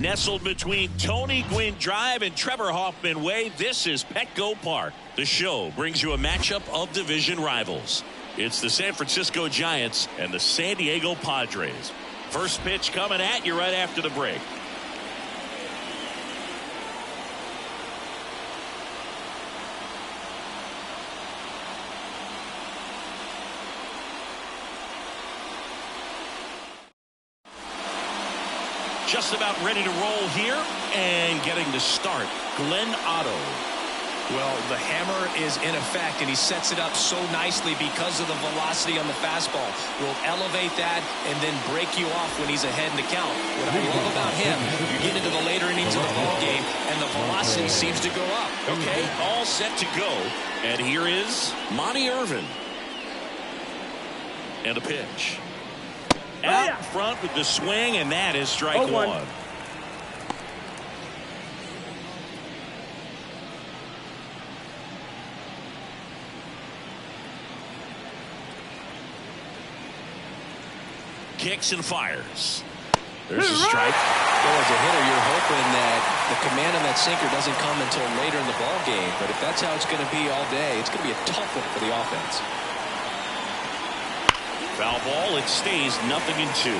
Nestled between Tony Gwynn Drive and Trevor Hoffman Way, this is Petco Park. The show brings you a matchup of division rivals. It's the San Francisco Giants and the San Diego Padres. First pitch coming at you right after the break. Just about ready to roll here and getting to start, Glenn Otto. Well, the hammer is in effect, and he sets it up so nicely because of the velocity on the fastball. Will elevate that and then break you off when he's ahead in the count. What I love about him, you get into the later innings of the ball game, and the velocity seems to go up. Okay, all set to go. And here is Monty Irvin. And a pitch. Out front with the swing, and that is strike one. Kicks and fires. There's a strike. Well, as a hitter, you're hoping that the command on that sinker doesn't come until later in the ball game. But if that's how it's going to be all day, it's going to be a tough one for the offense. Foul ball. It stays 0-2.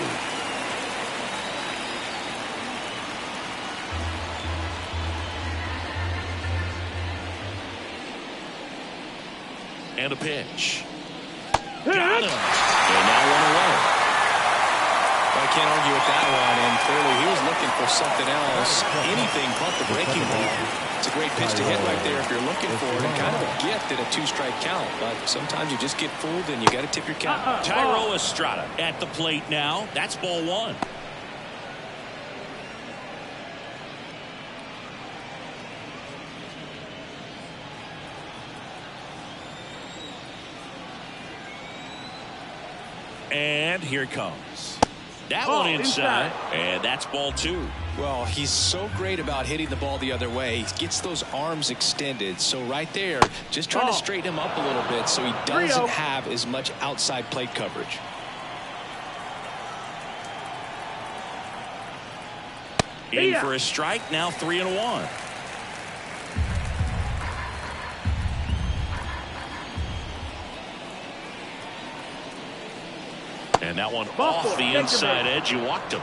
And a pitch. Got him. And now one away. I can't argue with that one, and clearly he was looking for something else, anything but the breaking ball. It's a great pitch to hit right there if you're looking for it, and kind of a gift at a two-strike count, but sometimes you just get fooled and you got to tip your cap. Tyro Estrada at the plate now. That's ball one. And here it comes. That one inside, and that's ball two. Well, he's so great about hitting the ball the other way. He gets those arms extended. So right there, just trying to straighten him up a little bit so he doesn't have as much outside plate coverage. In for a strike, now 3-1. And that one off the inside edge. You walked him.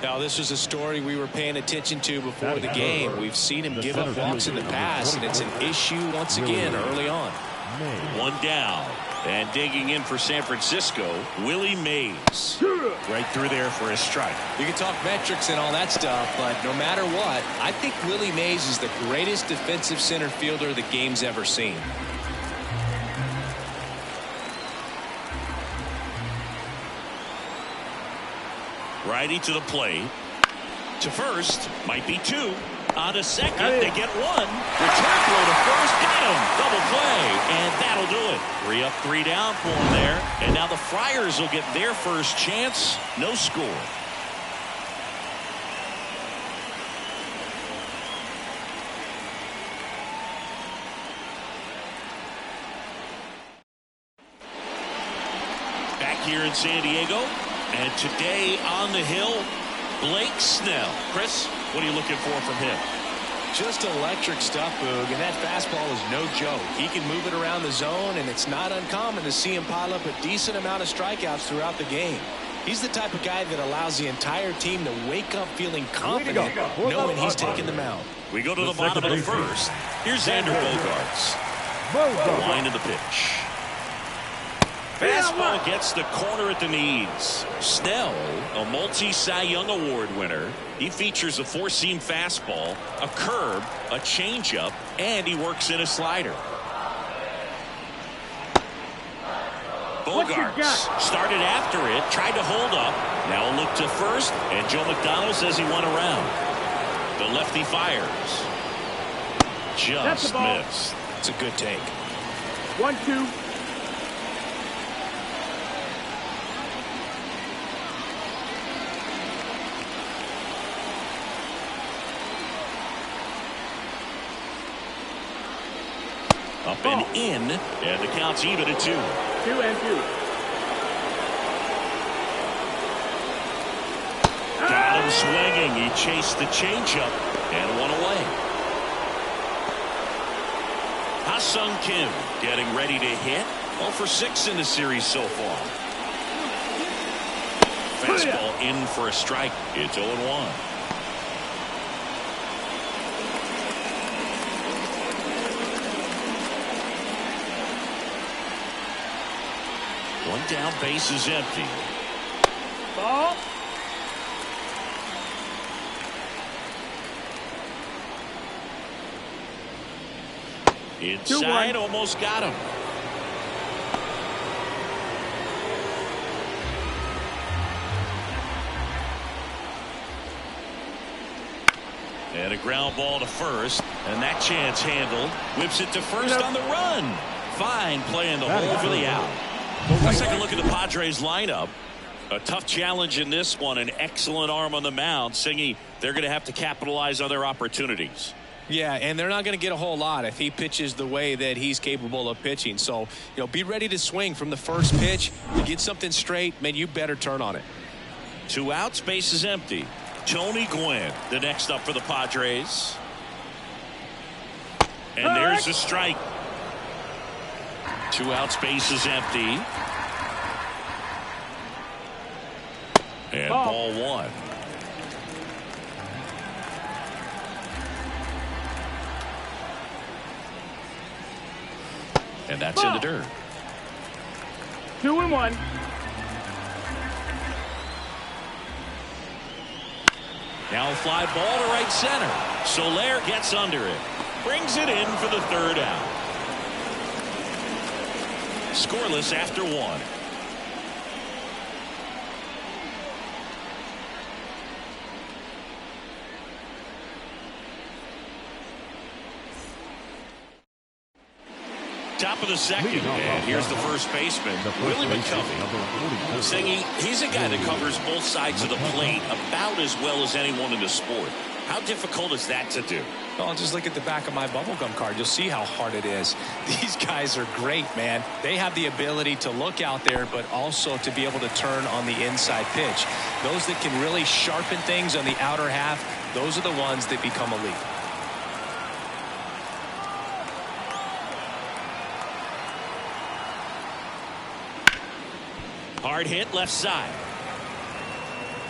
Now, this is a story we were paying attention to before the game. We've seen him give up walks in the past, and it's an issue once again early on. One down. And digging in for San Francisco, Willie Mays. Right through there for a strike. You can talk metrics and all that stuff, but no matter what, I think Willie Mays is the greatest defensive center fielder the game's ever seen. Righty to the plate. To first. Might be two. On to second. They get one. Return throw to first. Got him. Double play. And that'll do it. 3 up, 3 down for him there. And now the Friars will get their first chance. No score. Back here in San Diego. And today on the hill, Blake Snell. Chris, what are you looking for from him? Just electric stuff, Boog, and that fastball is no joke. He can move it around the zone, and it's not uncommon to see him pile up a decent amount of strikeouts throughout the game. He's the type of guy that allows the entire team to wake up feeling confident, knowing he's taking the mound. We go to the bottom of the first. Here's Xander Bogaerts. Line of the pitch. Fastball gets the corner at the knees. Snell, a multi-Cy Young Award winner. He features a four-seam fastball, a curve, a changeup, and he works in a slider. Bogaerts started after it, tried to hold up. Now a look to first, and Joe McDonald says he went around. The lefty fires. Just missed. It's a good take. 1-2. Up and in, and the count's even at 2. 2-2. Got him swinging. He chased the changeup and one away. Ha-Sung Kim getting ready to hit. 0 for 6 in the series so far. Fastball in for a strike. It's 0-1. One down, base is empty. Ball. Inside, almost got him. And a ground ball to first, and that chance handled. Whips it to first on the run. Fine play in the hole for the out. Let's take a look at the Padres lineup. A tough challenge in this one. An excellent arm on the mound. Singy, they're going to have to capitalize on their opportunities. Yeah, and they're not going to get a whole lot if he pitches the way that he's capable of pitching. So, be ready to swing from the first pitch. You get something straight, man, you better turn on it. 2 outs, base is empty. Tony Gwynn, the next up for the Padres. And there's a strike. 2 outs, base is empty. And ball 1. And that's in the dirt. 2-1. Now a fly ball to right center. Soler gets under it. Brings it in for the 3rd out. Scoreless after 1. Top of the 2nd, and here's the first baseman, Willie McCovey. Singy, he's a guy that covers both sides of the plate about as well as anyone in the sport. How difficult is that to do? Well, just look at the back of my bubblegum card. You'll see how hard it is. These guys are great, man. They have the ability to look out there, but also to be able to turn on the inside pitch. Those that can really sharpen things on the outer half, those are the ones that become elite. Hard hit left side.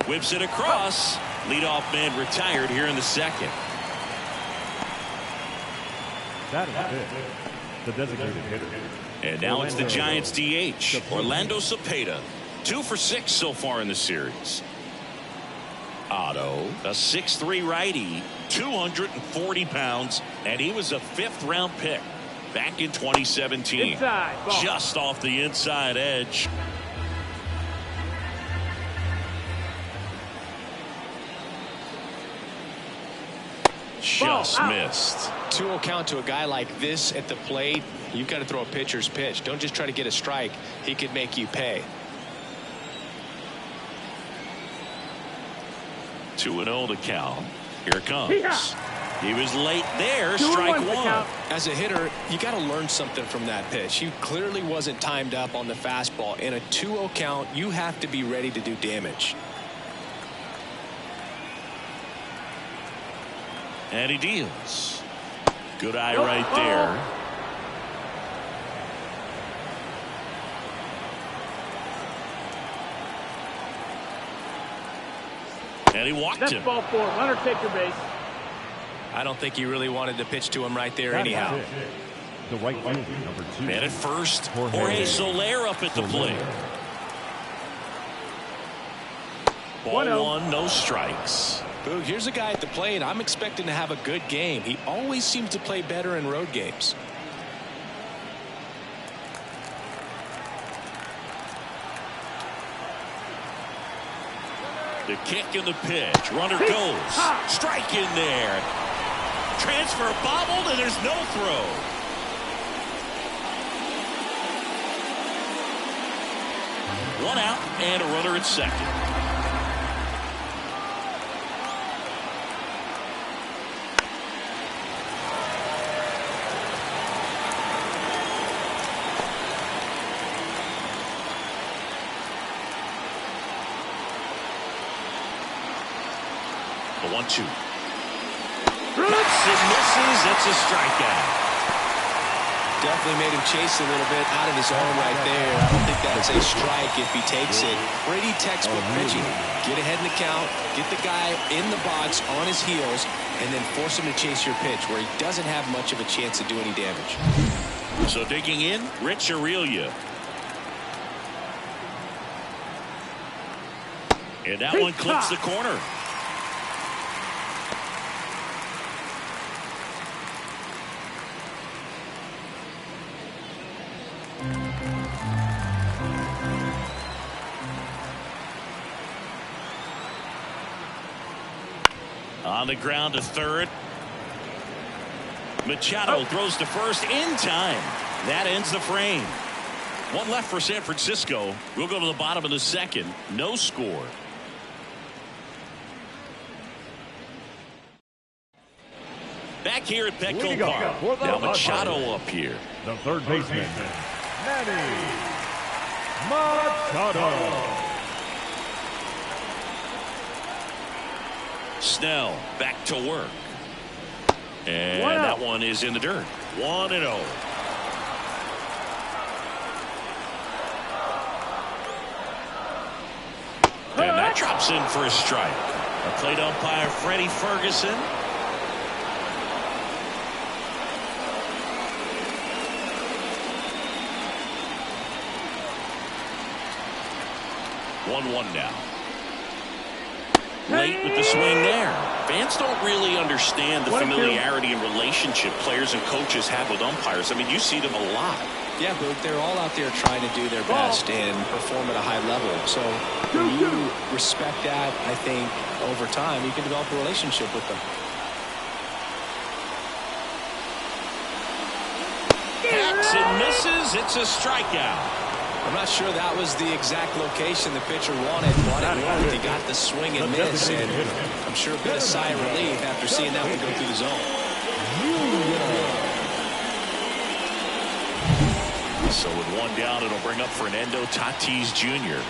Whips it across. Leadoff man retired here in the 2nd. That is it. The designated hitter. And now it's the Giants DH, Orlando Cepeda. 2 for 6 so far in the series. Otto, a 6'3" righty, 240 pounds, and he was a 5th-round pick back in 2017. Just off the inside edge. Just missed. 2-0 count to a guy like this at the plate. You've got to throw a pitcher's pitch. Don't just try to get a strike. He could make you pay. 2-0 to count. Here it comes. He was late there. Strike 1. As a hitter, you got to learn something from that pitch. He clearly wasn't timed up on the fastball. In a 2-0 count, you have to be ready to do damage. And he deals. Good eye right there. And he walked him. That's ball 4. Runner take your base. I don't think he really wanted to pitch to him right there anyhow. The right fielder, number 2. Man at first. Jorge Soler up at the plate. Ball 1, no strikes. Boog, here's a guy at the plate. I'm expecting to have a good game. He always seems to play better in road games. The kick and the pitch. Runner goes. Strike in there. Transfer bobbled, and there's no throw. One out and a runner at 2nd. 1-2. Hits and misses. It's a strikeout. Definitely made him chase a little bit out of his zone right there. I don't think that's a strike if he takes it. Pretty textbook pitching. Get ahead in the count, get the guy in the box on his heels, and then force him to chase your pitch where he doesn't have much of a chance to do any damage. So digging in, Rich Aurelia. And that one clips the corner. On the ground to third. Machado throws to first in time. That ends the frame. One left for San Francisco. We'll go to the bottom of the second. No score. Back here at Petco Park. Now Machado up here. The third baseman, Manny Machado. Snell back to work. And that one is in the dirt. 1-0. And that drops in for a strike. A plate umpire, Freddie Ferguson. One now. Late with the swing there. Fans don't really understand the familiarity and relationship players and coaches have with umpires. I mean, you see them a lot. Yeah, but they're all out there trying to do their best and perform at a high level. So when you respect that, I think over time you can develop a relationship with them. Hacks and misses. It's a strikeout. I'm not sure that was the exact location the pitcher wanted, but it worked. He got the swing and miss, and I'm sure a bit of sigh of relief after seeing that one go through the zone. So with one down, it'll bring up Fernando Tatis Jr.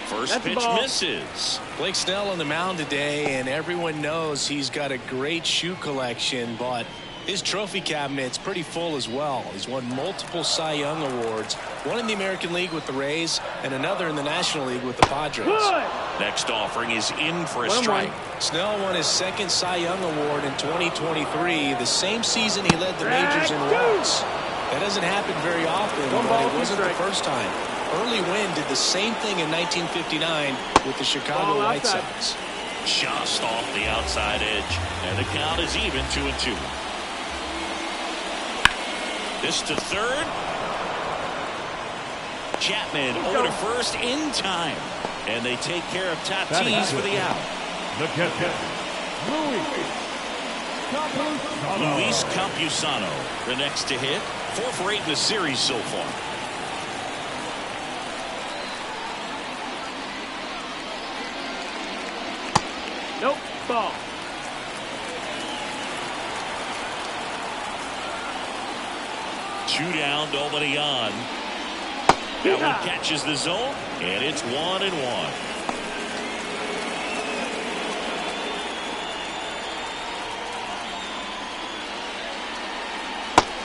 First pitch misses. Blake Snell on the mound today, and everyone knows he's got a great shoe collection, but his trophy cabinet's pretty full as well. He's won multiple Cy Young awards, one in the American League with the Rays and another in the National League with the Padres. Next offering is in for a strike. Snell won his second Cy Young award in 2023, the same season he led the majors in walks. That doesn't happen very often, but it wasn't the first time. Early Wynn did the same thing in 1959 with the Chicago White Sox. Just off the outside edge, and the count is even 2-2. This to third. Chapman over to first in time. And they take care of Tatis for the out. The catcher, Luis Campusano, the next to hit. 4 for 8 in the series so far. Nope, ball. Two down, nobody on. That one catches the zone, and it's 1-1.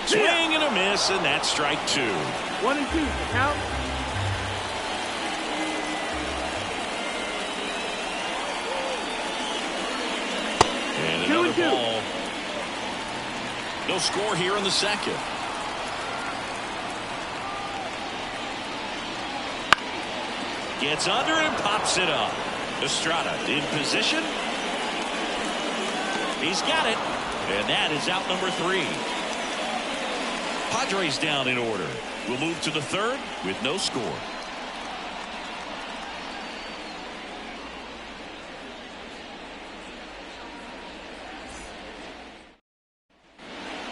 Swing and a miss, and that's strike 2. 1-2, count. And another ball. No score here in the second. Gets under and pops it up. Estrada in position. He's got it. And that is out number 3. Padres down in order. We'll move to the third with no score.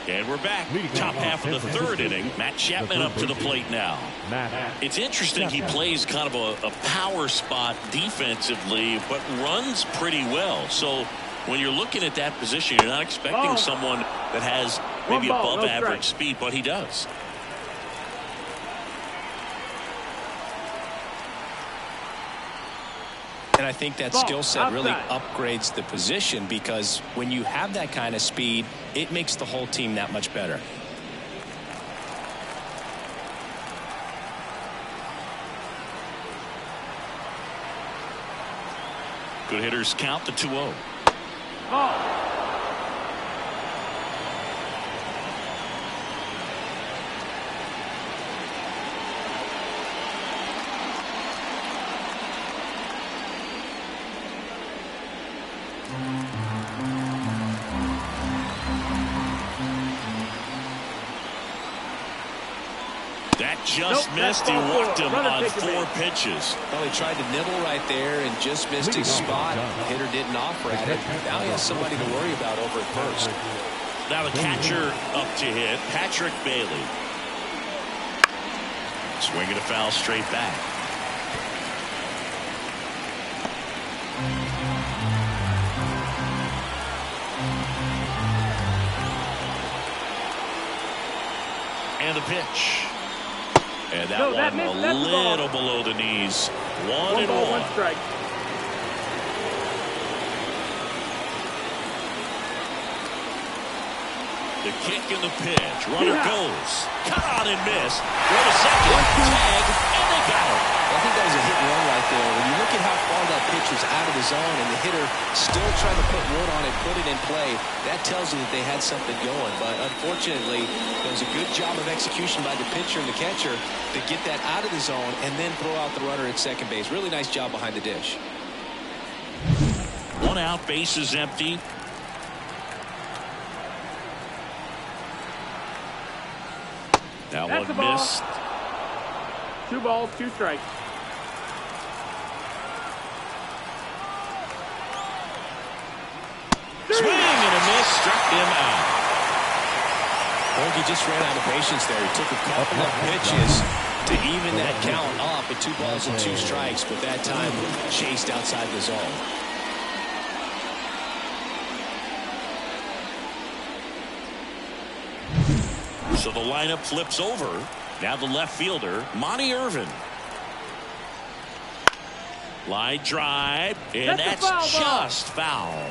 And we're back. Top half of the third inning. Matt Chapman up to the plate now. It's interesting. He plays kind of a power spot defensively, but runs pretty well. So when you're looking at that position, you're not expecting someone that has maybe above average speed, but he does. And I think that skill set really upgrades the position, because when you have that kind of speed, it makes the whole team that much better. Good hitters count the 2-0. Ball. That just missed. He walked him on 4 pitches. Well, he tried to nibble right there and just missed his spot. The hitter didn't offer at it. Now he has somebody to worry about over at first. Now the catcher up to hit, Patrick Bailey. Swinging a foul straight back. And the pitch. And that one a little below the knees. 1-1. 1 strike. The kick and the pitch. Runner goes. Caught and missed. Go to second. Tag. And they got him. I think that was a hit and run right there. When you look at how far that pitch was out of the zone and the hitter still trying to put wood on it, put it in play, that tells you that they had something going. But unfortunately, there was a good job of execution by the pitcher and the catcher to get that out of the zone and then throw out the runner at second base. Really nice job behind the dish. 1 out, bases empty. That That's one the ball. missed. 2 balls, 2 strikes. Swing and a miss. Struck him out. Hoagie just ran out of patience there. He took a couple of pitches to even that count up at 2 balls and 2 strikes, but that time chased outside the zone. So the lineup flips over. Now the left fielder, Monty Irvin. Line drive, and that's just foul.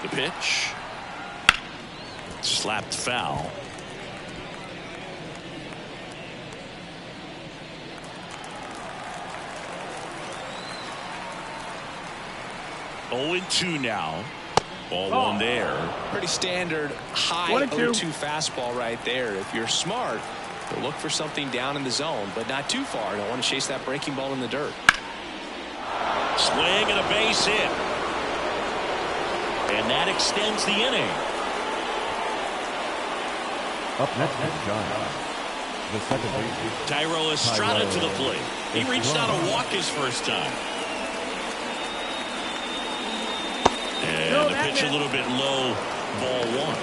The pitch. Slapped foul. Oh, 0-2 now. Ball 1 there. Pretty standard high 0-2 fastball right there. If you're smart, you'll look for something down in the zone, but not too far. Don't want to chase that breaking ball in the dirt. Swing and a base hit. And that extends the inning. Up next is John, the second baseman. Tyro Estrada to the plate. He reached out to walk his first time. And the pitch a little bit low, ball 1.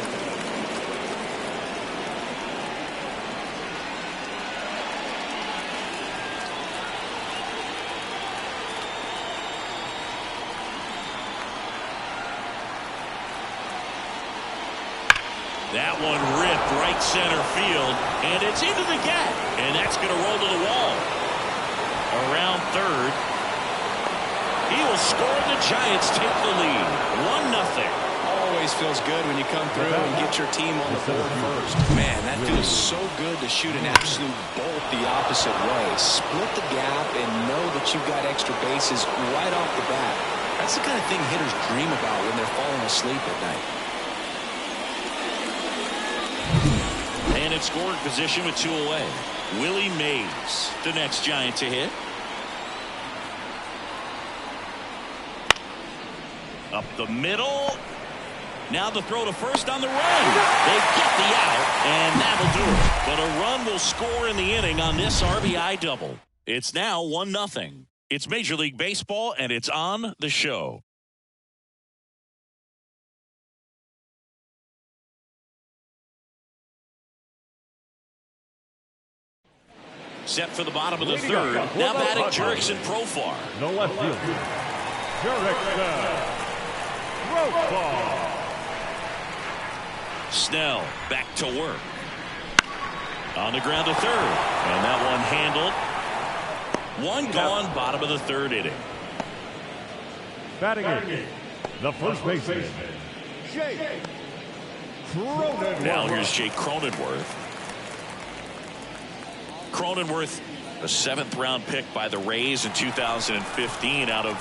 That one ripped right center field, and it's into the gap, and that's going to roll to the wall. Around third. He will score, and the Giants take the lead. 1-0. Always feels good when you come through and get your team on the board first. Man, that feels so good to shoot an absolute bolt the opposite way. Split the gap and know that you've got extra bases right off the bat. That's the kind of thing hitters dream about when they're falling asleep at night. And in scoring position with 2 away. Willie Mays, the next Giant to hit. Up the middle. Now the throw to first on the run. They get the out, and that'll do it. But a run will score in the inning on this RBI double. It's now 1-0. It's Major League Baseball, and it's on the show. Set for the bottom of the third. Now batting Jurickson Profar. No left field. Jurickson Ball. Snell back to work. On the ground to third. And that one handled. One gone, bottom of the third inning. Batting it, the first baseman, Jake Cronenworth. Now here's Jake Cronenworth. Cronenworth, a 7th-round pick by the Rays in 2015 out of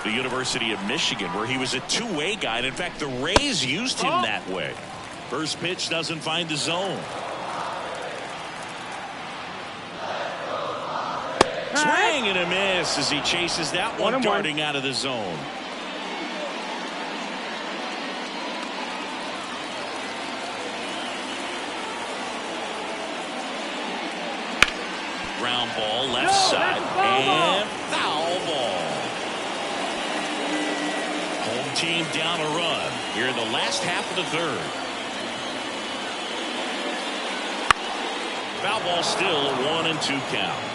the University of Michigan, where he was a two-way guy. And in fact, the Rays used him that way. First pitch doesn't find the zone. Swing and a miss as he chases that one darting out of the zone. Ground ball left side and foul ball. Home team down a run here in the last half of the third. Foul ball still a 1-2 count.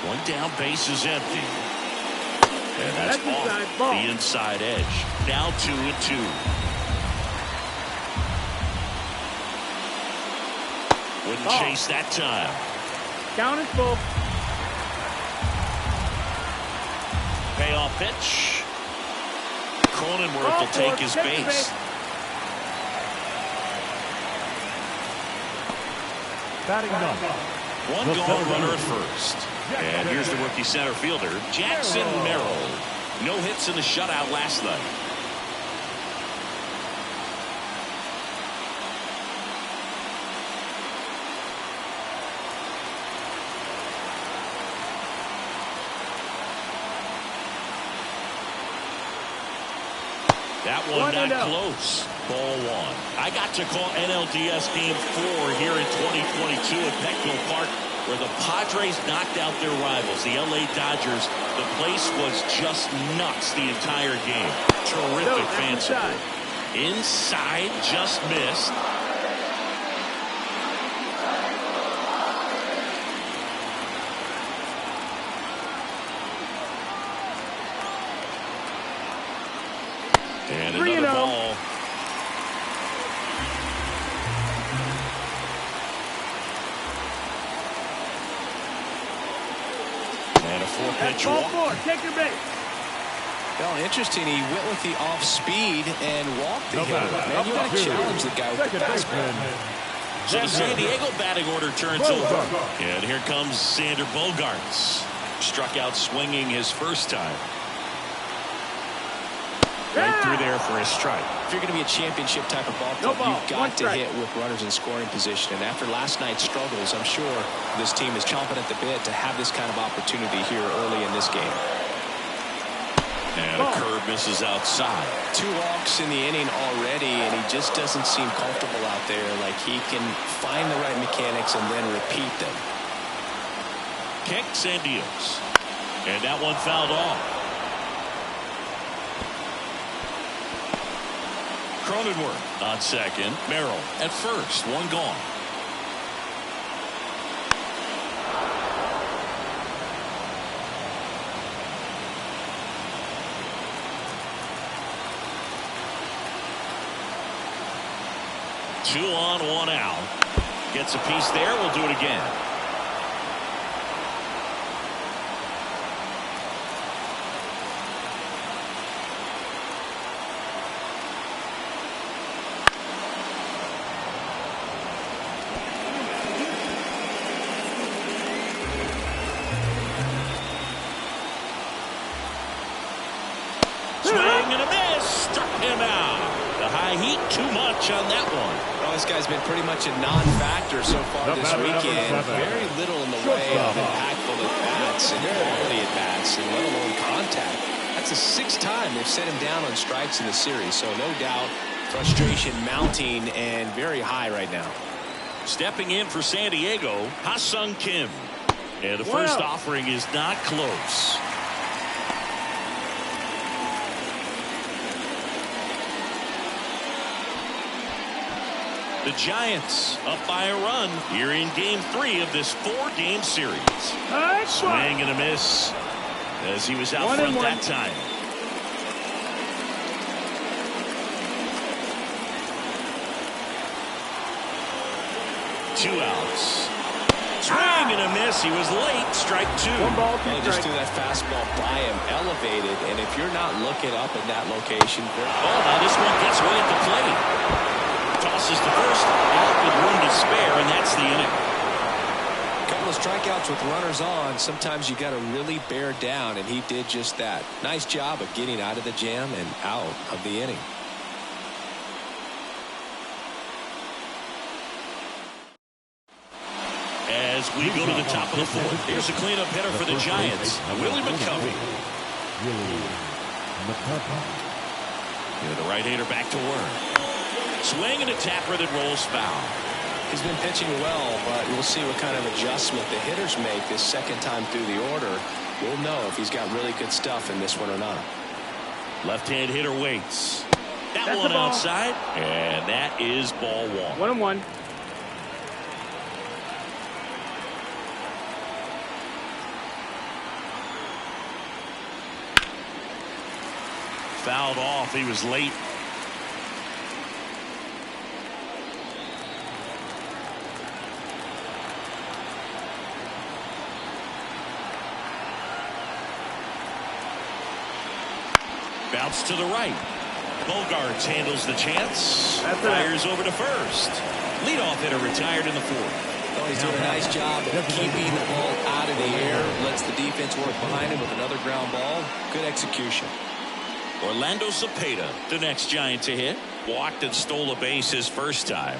One down, base is empty. And that's off the inside edge. Now 2-2. Wouldn't chase that time. Count is full. Payoff pitch. Cronenworth will take his base. Batting up. One gone, runner at first. And here's the rookie center fielder, Jackson Merrill. No hits in the shutout last night. That one not close. Ball one. I got to call NLDS Game 4 here in 2022 at Petco Park, where the Padres knocked out their rivals, the LA Dodgers. The place was just nuts the entire game. Terrific fan support. Inside, just missed. And another ball. And a 4-pitch walk. Take your base. Well, interesting. He went with the off speed and walked the hitter. Man, you got to challenge the guy with the fastball. So the San Diego batting order turns over. And here comes Sander Bogarts. Struck out swinging his first time. Right through there for a strike. If you're going to be a championship type of ball club, you've got to hit with runners in scoring position. And after last night's struggles, I'm sure this team is chomping at the bit to have this kind of opportunity here early in this game. And a curve misses outside. 2 walks in the inning already, and he just doesn't seem comfortable out there. Like he can find the right mechanics and then repeat them. Kicks and deals. And that one fouled off. Cronenworth on second. Merrill at first. One gone. Two on, one out. Gets a piece there. We'll do it again. Too much on that one. Well, this guy's been pretty much a non-factor so far this weekend. Very little in the way of impactful at-bats and quality at-bats, and let alone contact. That's the 6th time they've set him down on strikes in the series, so no doubt frustration mounting and very high right now. Stepping in for San Diego, Ha-Sung Kim. And the first offering is not close. The Giants up by a run here in Game 3 of this 4-game series. Swing and a miss. as he was out front that time. Two outs. Swing and a miss. He was late. Strike two. One ball, two They strikes. just threw that fastball by him, elevated, and if you're not looking up in that location, Now this one gets way at the plate. Tosses to first, out with room to spare, and that's the inning. a couple of strikeouts with runners on. Sometimes you got to really bear down, and he did just that. Nice job of getting out of the jam and out of the inning. As we go to the top of the fourth, here's a cleanup hitter for the Giants, Willie McCovey. The right-hander back to work. Swing and a tapper that rolls foul. He's been pitching well, but we'll see what kind of adjustment the hitters make this second time through the order. We'll know if he's got really good stuff in this one or not. Left-hand hitter waits. That That's one the ball. outside, and that is ball one. 1-1. Fouled off. He was late. Bounce to the right. Bogarts handles the chance. That's it. Fires over to first. Leadoff hitter retired in the fourth. Well, he's doing a nice job of keeping the ball out of the air. Lets the defense work behind him with another ground ball. Good execution. Orlando Cepeda, the next Giant to hit. Walked and stole a base his first time.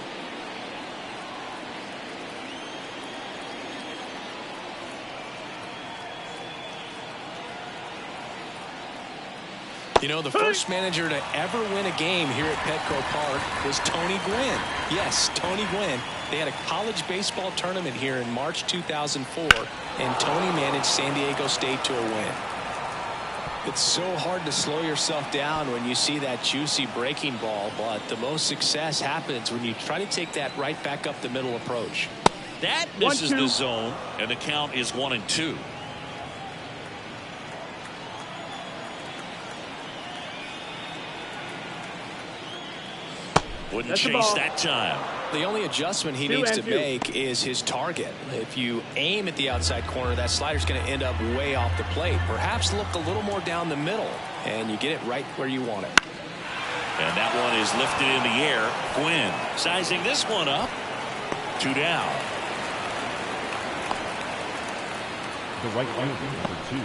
You know, the first manager to ever win a game here at Petco Park was Tony Gwynn. Yes, Tony Gwynn. They had a college baseball tournament here in March 2004, and Tony managed San Diego State to a win. It's so hard to slow yourself down when you see that juicy breaking ball, but the most success happens when you try to take that right back up the middle approach. That misses 1-2. the zone, and the count is 1-2. Wouldn't That's the chase ball. that time. The only adjustment he 2 needs and to 2. make is his target. If you aim at the outside corner, that slider's going to end up way off the plate. Perhaps look a little more down the middle, and you get it right where you want it. And that one is lifted in the air. Gwynn sizing this one up. 2 down. The right fielder, number 2,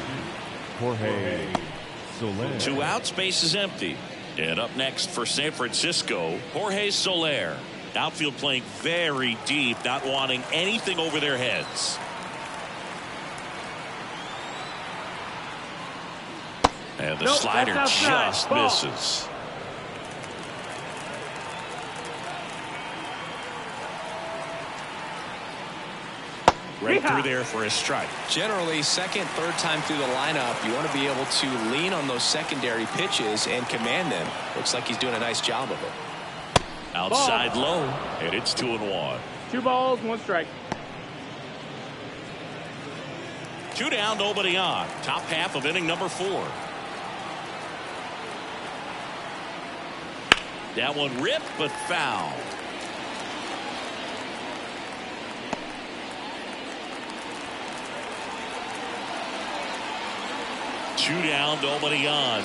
Jorge Soler. 2 outs, base is empty. And up next for San Francisco, Jorge Soler. Outfield playing very deep, not wanting anything over their heads. And the Nope, slider that's outside. just Ball. misses. Right Yeehaw. through there for a strike. Generally, second, third time through the lineup, you want to be able to lean on those secondary pitches and command them. Looks like he's doing a nice job of it. Outside low, and it's 2-1. 2 balls, 1 strike. 2 down, nobody on. Top half of inning number 4. That one ripped, but foul. Two down, nobody on.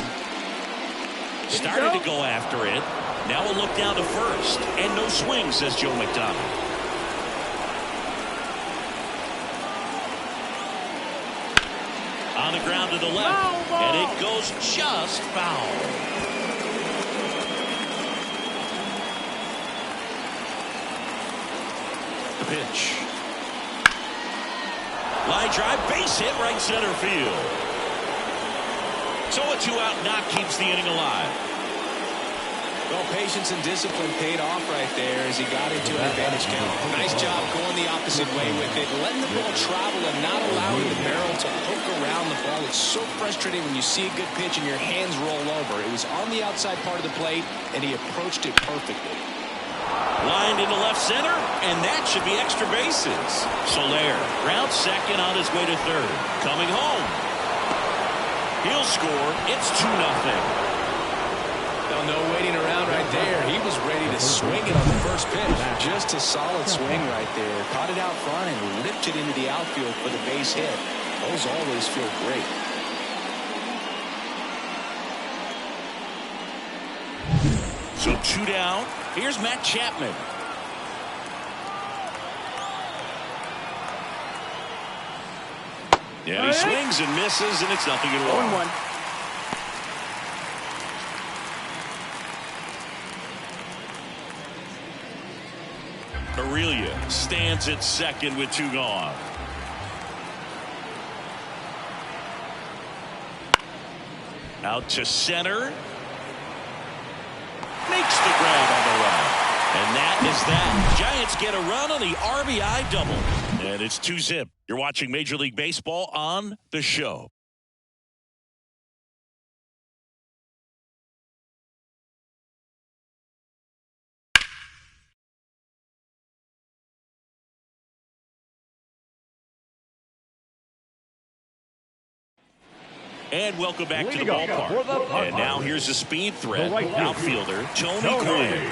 Started to go after it. Now we'll look down to first. And no swing, says Joe McDonald. On the ground to the left. Foul ball. And it goes just foul. The pitch. Line drive, base hit, right center field. So a 2-out knock keeps the inning alive. Well, patience and discipline paid off right there as he got into an advantage count. Nice job going the opposite way with it, letting the ball travel and not allowing the barrel to poke around the ball. It's so frustrating when you see a good pitch and your hands roll over. It was on the outside part of the plate, and he approached it perfectly. Lined into left center, and that should be extra bases. Soler, round second on his way to third. Coming home. He'll score. It's 2-0. No waiting around right there. He was ready to swing it on the first pitch. Just a solid swing right there. Caught it out front and ripped it into the outfield for the base hit. Those always feel great. So 2 down. Here's Matt Chapman. Yeah, he swings and misses, and it's 0-1. 1-1. Aurelia stands at second with 2 gone. Out to center. Makes the grab on the run. And that is that. Giants get a run on the RBI double. And it's 2-0. You're watching Major League Baseball on The Show. And welcome back to the ballpark. And now here's a speed threat. Outfielder Tony Gwynn.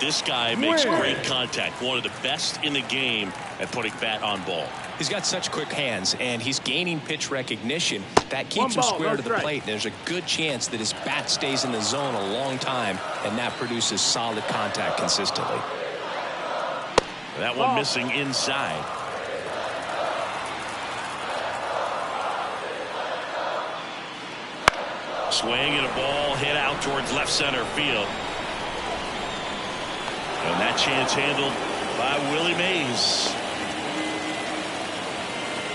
This guy makes great contact. One of the best in the game at putting bat on ball. He's got such quick hands, and he's gaining pitch recognition. That keeps him square to the plate. There's a good chance that his bat stays in the zone a long time, and that produces solid contact consistently. That one missing inside. Swing and a ball hit out towards left center field. And that chance handled by Willie Mays.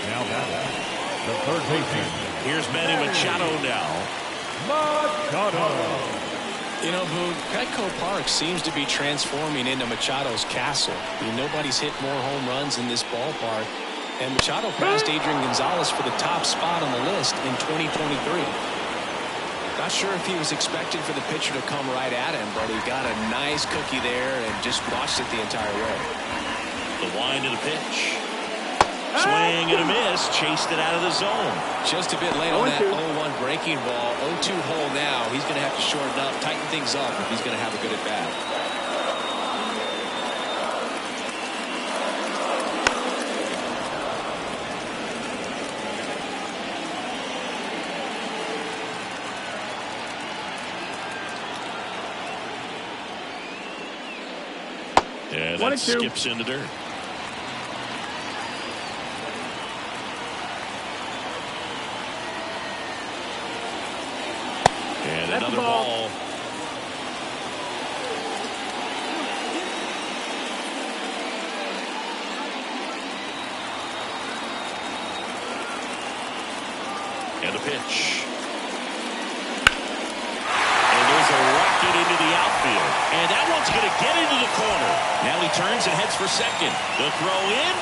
Now the third baseman. Here's Manny Machado now. Machado. You know, Boog, Petco Park seems to be transforming into Machado's castle. Nobody's hit more home runs in this ballpark. And Machado passed Adrian Gonzalez for the top spot on the list in 2023. Not sure if he was expecting for the pitcher to come right at him, but he got a nice cookie there and just watched it the entire way. The wind of the pitch. Swing and a miss. Chased it out of the zone. Just a bit late on that 0-1 breaking ball. 0-2 hole now. He's going to have to shorten up, tighten things up if he's going to have a good at bat. Yeah, that skips in the dirt. And another ball. And a pitch. And there's a rocket into the outfield. And that one's going to get into the corner. Now he turns and heads for second. The throw in,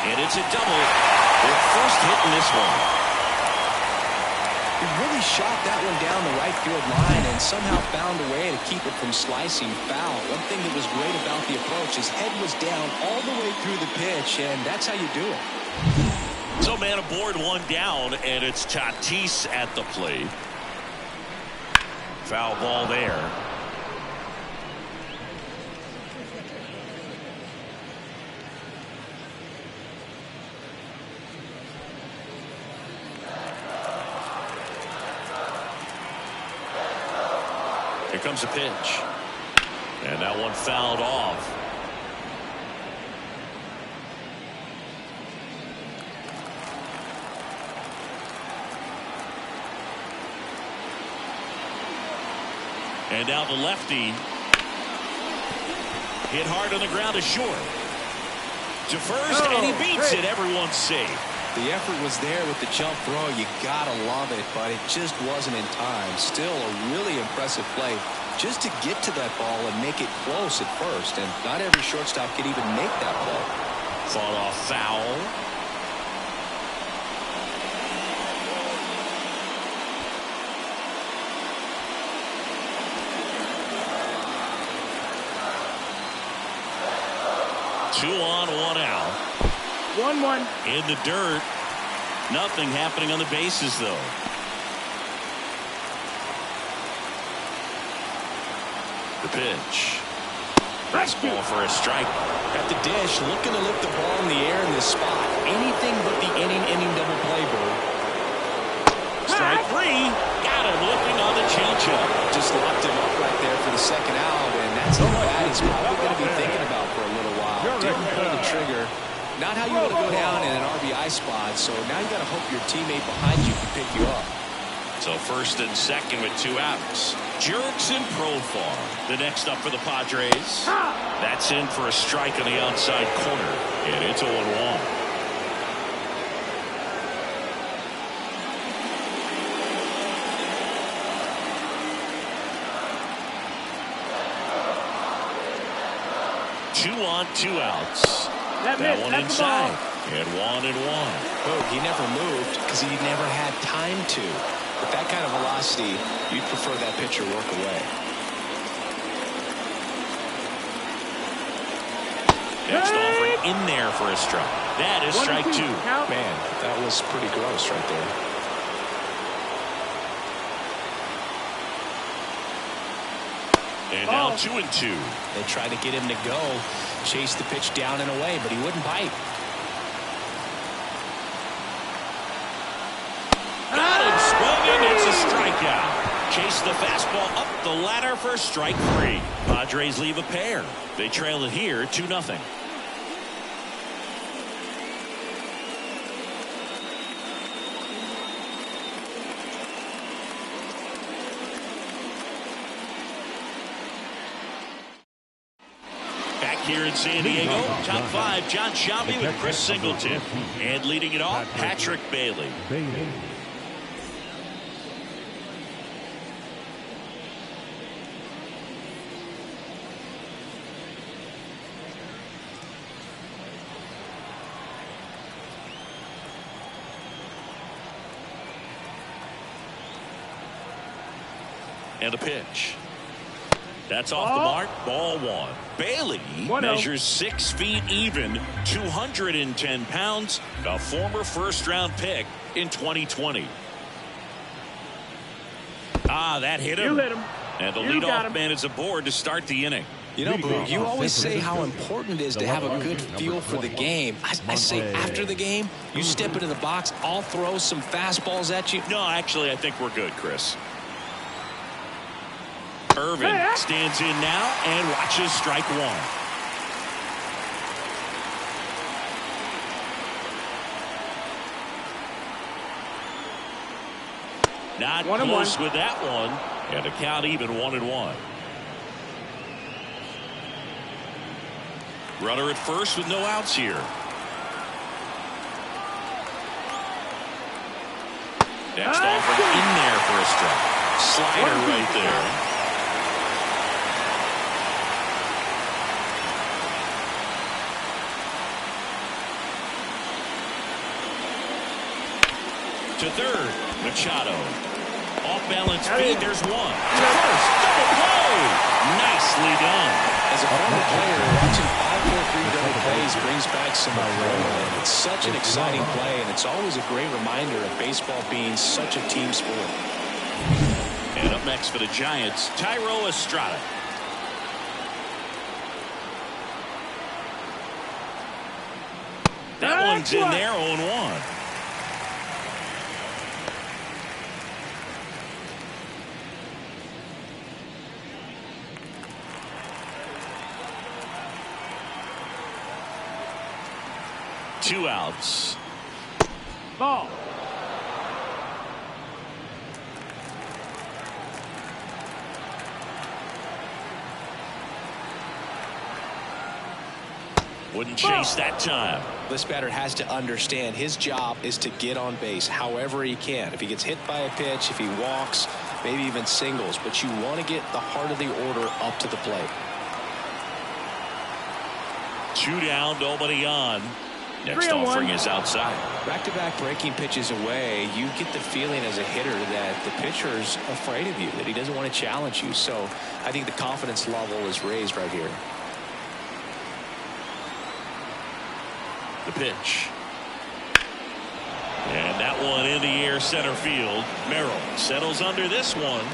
and it's a double. Their first hit in this one. He really shot that one down the right field line and somehow found a way to keep it from slicing foul. One thing that was great about the approach, his head was down all the way through the pitch, and that's how you do it. So man aboard, 1 down, and it's Tatis at the plate. Foul ball there. Here comes a pitch. And that one fouled off. And now the lefty hit hard on the ground to short. To first, and he beats it. Everyone's safe. The effort was there with the jump throw. You gotta love it, but it just wasn't in time. Still a really impressive play just to get to that ball and make it close at first. And not every shortstop can even make that play. Fought off foul. Two on, 1 out. 1-1. In the dirt. Nothing happening on the bases, though. The pitch. Fastball for a strike. At the dish, looking to lift the ball in the air in this spot. Anything but the inning double play, Boo. Strike 3. Got him looking on the changeup. Just locked him up right there for the second out, and that's the bat he's probably going to be thinking about for a little while. Didn't pull the trigger. Not how you want to go down in an RBI spot, so now you got to hope your teammate behind you can pick you up. So first and second with 2 outs. Jerks and Profar. The next up for the Padres. That's in for a strike on the outside corner, and it's 0-1. Two on, 2 outs. That one inside. And 1-1. Oh, he never moved because he never had time to. With that kind of velocity, you'd prefer that pitcher work away. Next offering in there for a strike. That is strike 2. Man, that was pretty gross right there. And now 2-2. They tried to get him to go, chase the pitch down and away, but he wouldn't bite. Got him swinging. It's a strikeout. Chase the fastball up the ladder for strike 3. Padres leave a pair. They trail it here 2-0. Here in San Diego, top 5, John Shelby with Chris Singleton. And leading it off, Patrick Bailey. And a pitch. That's off the mark. Ball 1. Bailey measures 6 feet even, 210 pounds, a former first-round pick in 2020. That hit him. You hit him. And the leadoff man is aboard to start the inning. You know, Boo, you always say how important it is to have a good feel for the game. I say after the game, you step into the box, I'll throw some fastballs at you. No, actually, I think we're good, Chris. Irvin stands in now and watches strike 1. Not close with that one. And the count even 1-1. Runner at first with no outs here. Next offering in there for a strike. Slider right there. To third, Machado. Off balance feed, there's 1. To first, double play. Nicely done. As a former player, watching 5-4-3 double plays brings back some adrenaline. It's such an exciting play, and it's always a great reminder of baseball being such a team sport. And up next for the Giants, Thairo Estrada. That one's in there, 0-1. Two outs. Ball. Wouldn't chase that time. This batter has to understand his job is to get on base however he can. If he gets hit by a pitch, if he walks, maybe even singles, but you want to get the heart of the order up to the plate. 2 down, nobody on. Next offering is outside. Back-to-back breaking pitches away, you get the feeling as a hitter that the pitcher's afraid of you, that he doesn't want to challenge you. So I think the confidence level is raised right here. The pitch. And that one in the air center field. Merrill settles under this one.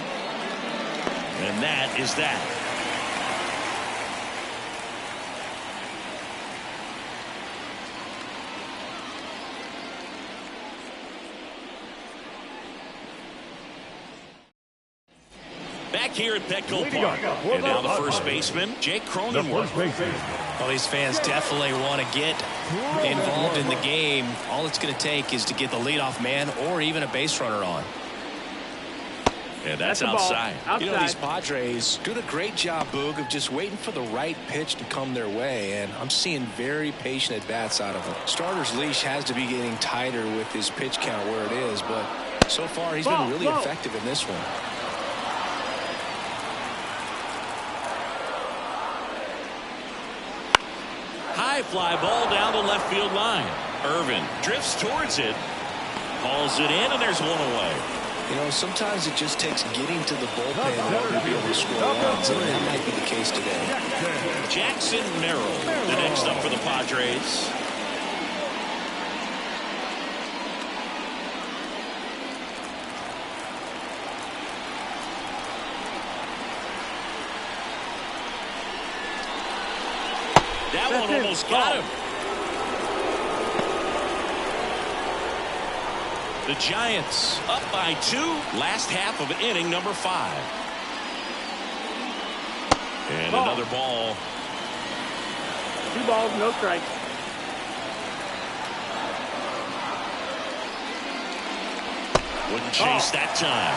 And that is that. back here at Petco Park. And now the first baseman, Jake Cronenworth. Well, these fans definitely want to get involved in the game. All it's going to take is to get the leadoff man or even a base runner on. And that's outside. You know, these Padres doing a great job, Boog, of just waiting for the right pitch to come their way. And I'm seeing very patient at-bats out of him. Starter's leash has to be getting tighter with his pitch count where it is. But so far, he's been really effective in this one. High fly ball down the left field line. Irvin drifts towards it. Hauls it in, and there's one away. You know, sometimes it just takes getting to the bullpen in order to be able to score runs, and that might be the case today. Jackson Merrill, the next up for the Padres. That one almost got him. The Giants up by 2. Last half of inning number 5. And another ball. 2 balls, no strikes. Wouldn't chase that time.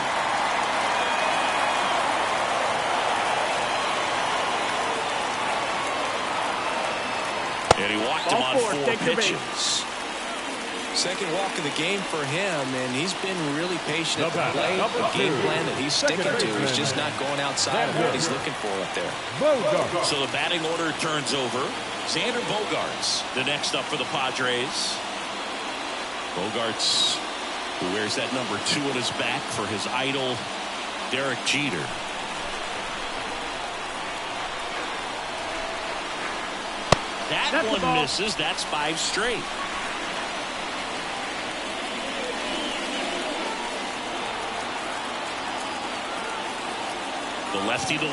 And he walked him on 4 pitches. Second walk of the game for him, and he's been really patient at the plate. The game plan that he's sticking to is just not going outside of what he's looking for up there. So the batting order turns over. Xander Bogaerts, the next up for the Padres. Bogaerts, who wears that number 2 on his back for his idol, Derek Jeter. That one misses. That's 5 straight. The lefty, the 1-0.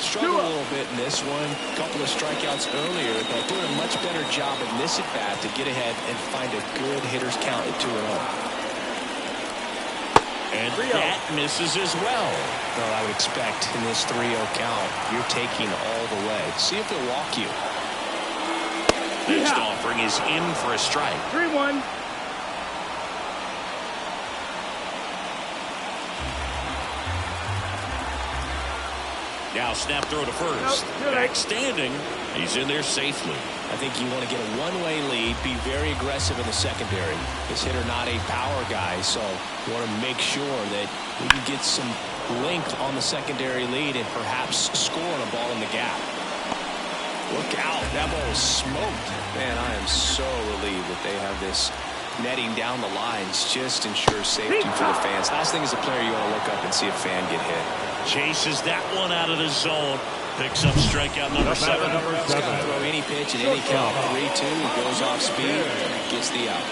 Struggled a little bit in this one. A couple of strikeouts earlier, but doing a much better job in this at bat to get ahead and find a good hitter's count at 2-0. And that misses as well. Well, I would expect in this 3-0 count, you're taking all the way. See if they'll walk you. Next offering is in for a strike. 3-1. Now snap throw to first. Back standing. He's in there safely. I think you want to get a one-way lead, be very aggressive in the secondary. This hitter not a power guy, so you want to make sure that we can get some length on the secondary lead and perhaps score on a ball in the gap. Look out. That ball was smoked. Man, I am so relieved that they have this netting down the lines. Just ensures safety for the fans. Last thing as a player, you want to look up and see a fan get hit. Chases that one out of the zone. Picks up strikeout number 7. He's got to throw any pitch at any count. 3-2. He goes off speed and gets the out.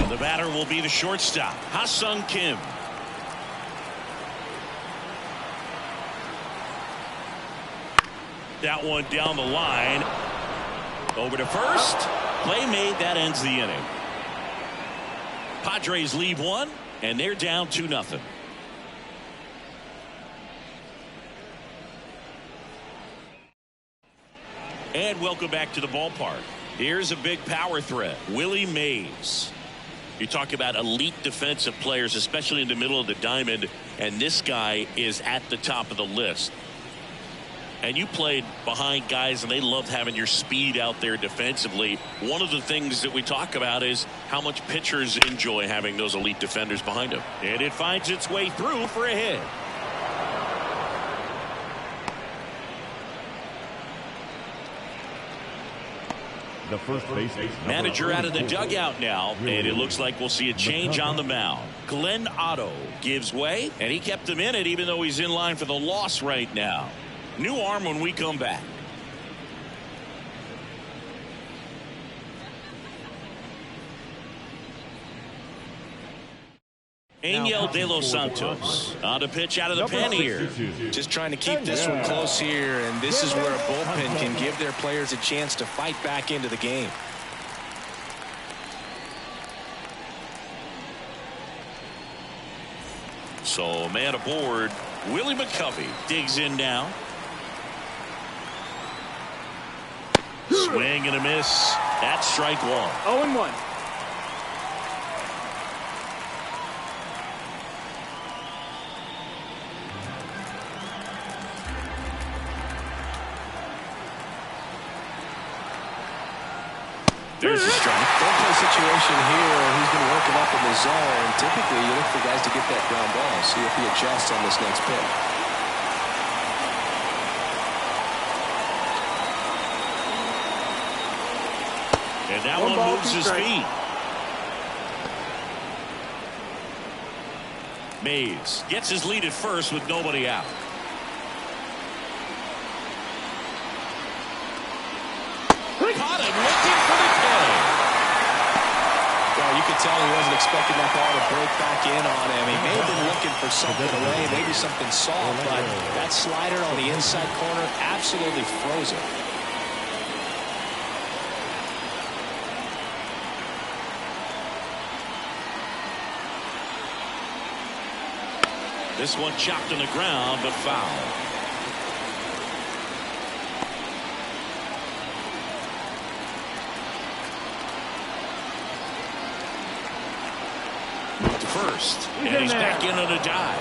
And the batter will be the shortstop, Ha-Sung Kim. That one down the line. Over to first. Play made. That ends the inning. Padres leave 1, and they're down 2-0. And welcome back to the ballpark. Here's a big power threat, Willie Mays. You talk about elite defensive players, especially in the middle of the diamond, and this guy is at the top of the list. And you played behind guys, and they loved having your speed out there defensively. One of the things that we talk about is how much pitchers enjoy having those elite defenders behind them. And it finds its way through for a hit. The first base manager out of the dugout now, and it looks like we'll see a change on the mound. Glenn Otto gives way, and he kept him in it even though he's in line for the loss right now. New arm when we come back. Angel De Los Santos on the pitch out of the pen here. Just trying to keep this one close here, and this is where a bullpen can give their players a chance to fight back into the game. So man aboard. Willie McCovey digs in now. Swing and a miss. That's strike one. 0-1. There's a strike. Don't play situation here. He's been working up in the zone. Typically, you look for guys to get that ground ball. See if he adjusts on this next pitch. And that one moves his feet. Mays gets his lead at first with nobody out. Caught him looking for the K. Well, you could tell he wasn't expecting that ball to break back in on him. He may have been looking for something away, maybe something soft, but that slider on the inside corner absolutely froze him. This one chopped on the ground, but foul. Moved to first, and he's back in on a dive.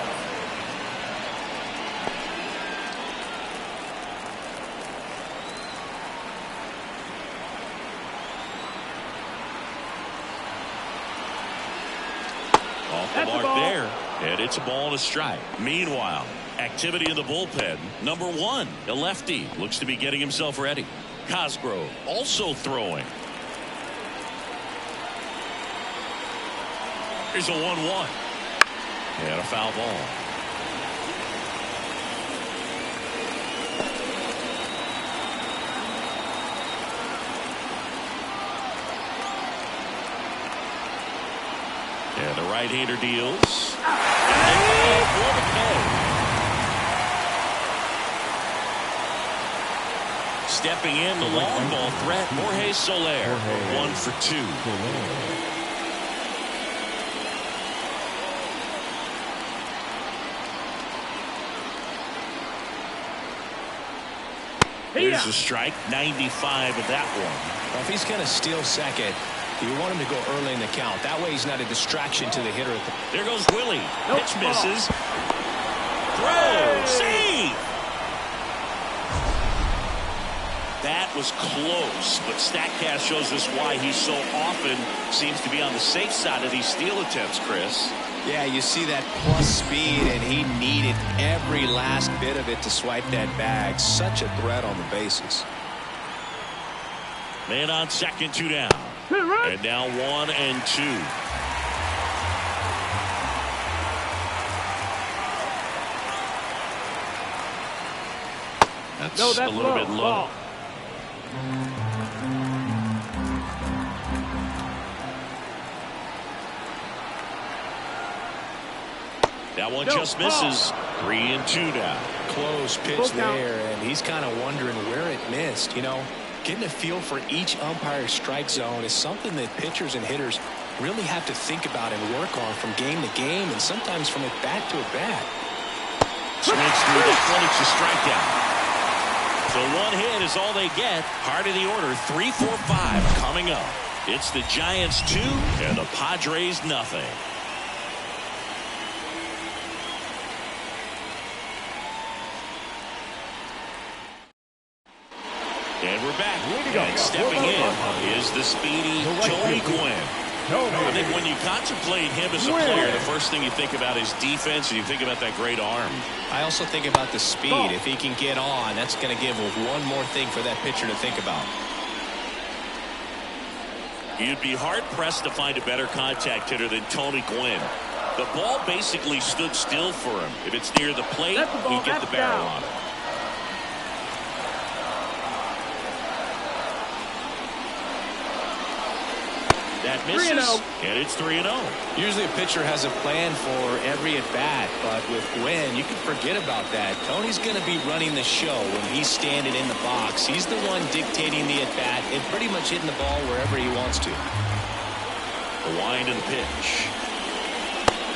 Off the mark there. And it's a ball and a strike. Meanwhile, activity in the bullpen. Number one, a lefty, looks to be getting himself ready. Cosgrove also throwing. Here's a 1-1. And a foul ball. And the right-hander deals. Stepping in, the long ball threat, Jorge Soler. 1 for 2. There's a strike, 95 of that one. Well, if he's going to steal second, you want him to go early in the count. That way he's not a distraction to the hitter. There goes Willie. Pitch misses. Throw. Save. That was close, but StatCast shows us why he so often seems to be on the safe side of these steal attempts, Chris. Yeah, you see that plus speed, and he needed every last bit of it to swipe that bag. Such a threat on the bases. Man on second, 2 down. And now 1 and 2. That's a little bit low. That one just misses. 3 and 2 now. Close pitch there, and he's kind of wondering where it missed. You know, getting a feel for each umpire's strike zone is something that pitchers and hitters really have to think about and work on from game to game, and sometimes from at bat to at bat. Swings through that one. It's a strikeout. So 1 hit is all they get. Heart of the order, 3, 4, 5 coming up. It's the Giants 2 and the Padres nothing. And we're back. And stepping in is the speedy Tony Gwynn. I think when you contemplate him as a player, the first thing you think about is defense, and you think about that great arm. I also think about the speed. If he can get on, that's going to give one more thing for that pitcher to think about. You'd be hard-pressed to find a better contact hitter than Tony Gwynn. The ball basically stood still for him. If it's near the plate, you get the barrel on it. That misses, and it's 3-0. Usually a pitcher has a plan for every at-bat, but with Gwynn, you can forget about that. Tony's going to be running the show when he's standing in the box. He's the one dictating the at-bat and pretty much hitting the ball wherever he wants to. The wind and the pitch.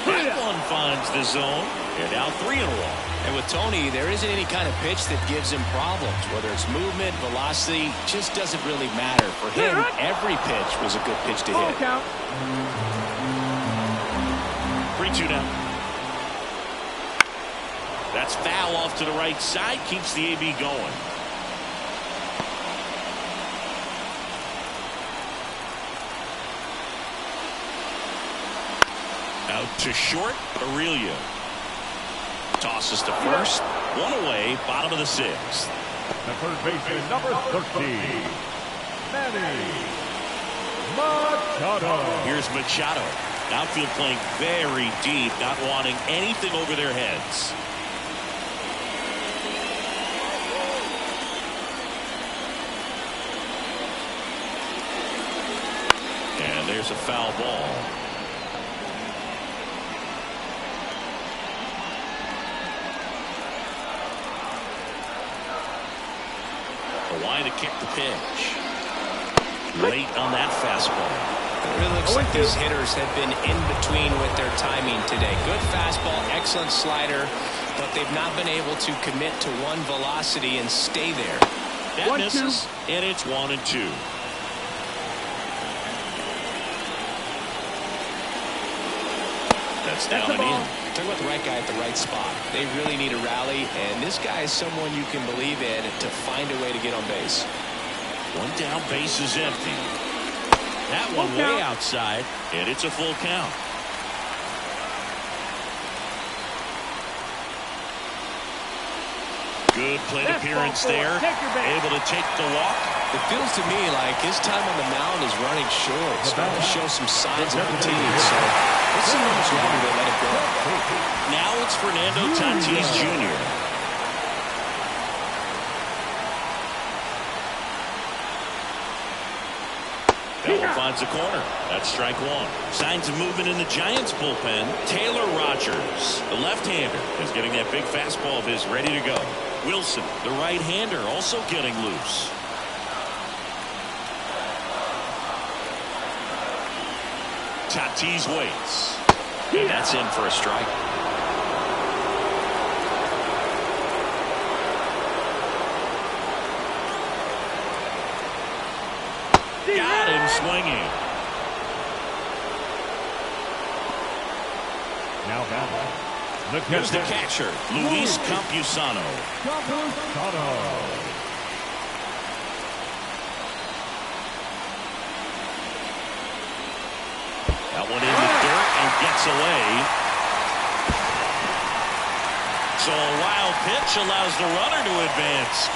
That one finds the zone. And now 3-1. And with Tony, there isn't any kind of pitch that gives him problems. Whether it's movement, velocity, just doesn't really matter. For him, every pitch was a good pitch to hit. 3-2 now. That's foul off to the right side. Keeps the AB going. Out to short. Aurelia tosses to first. One away. Bottom of the 6th. The third baseman, number 13, Manny Machado. Here's Machado. Outfield playing very deep, not wanting anything over their heads. And there's a foul ball. Why to kick the pitch. Late on that fastball. It really looks like these hitters have been in between with their timing today. Good fastball, excellent slider, but they've not been able to commit to one velocity and stay there. That misses, and it's 1-2. That's down and in. Talk about the right guy at the right spot. They really need a rally, and this guy is someone you can believe in to find a way to get on base. One down, base is empty. That one way outside, and it's a full count. Good plate appearance there. Able to take the walk. It feels to me like his time on the mound is running short. It's starting to show some signs of fatigue. So let's see how much longer they let it go. Now it's Fernando Tatis Jr. Bell finds the corner. That's strike 1. Signs of movement in the Giants bullpen. Taylor Rogers, the left-hander, is getting that big fastball of his ready to go. Wilson, the right-hander, also getting loose. Tatis waits. And that's in for a strike. Got him swinging. Now batting. Here's the catcher, Luis Campusano. That one in the dirt and gets away. So a wild pitch allows the runner to advance.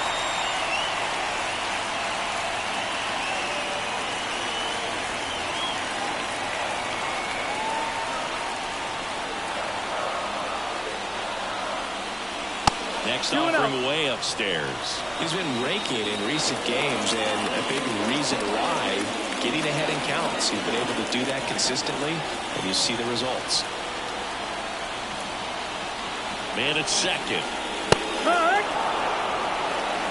Next offering way upstairs. He's been raking in recent games, and a big reason why, getting ahead in counts. He's been able to do that consistently, and you see the results. Man at second.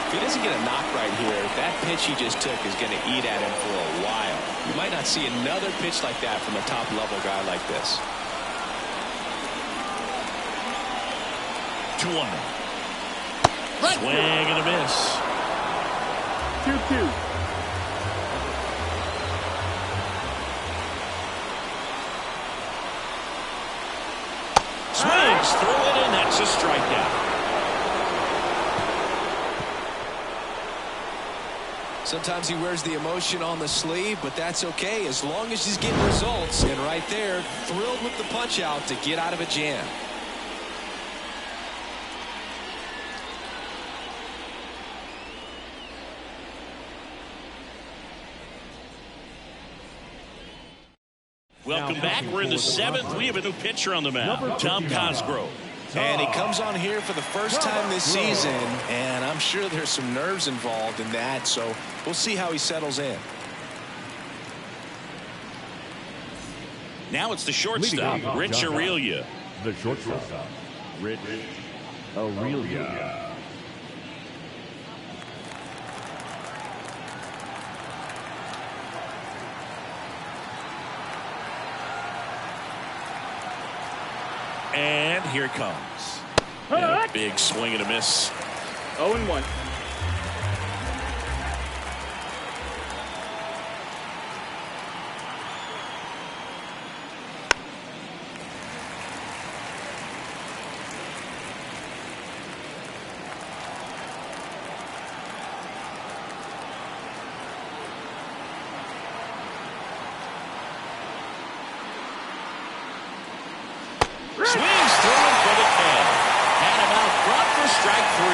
If he doesn't get a knock right here, that pitch he just took is going to eat at him for a while. You might not see another pitch like that from a top-level guy like this. 2-1. Swing and a miss. 2-2. Swings through it, and that's a strikeout. Sometimes he wears the emotion on the sleeve, but that's okay as long as he's getting results. And right there, thrilled with the punch out to get out of a jam. Welcome back. We're in the 7th. We have a new pitcher on the mound, Tom Cosgrove. And he comes on here for the first time this season, and I'm sure there's some nerves involved in that, so we'll see how he settles in. Now it's the shortstop, Rich Aurelia. The shortstop, Rich Aurelia. And here it comes. And a big swing and a miss. 0-1. Swings through it for the K. Had him out front for strike 3.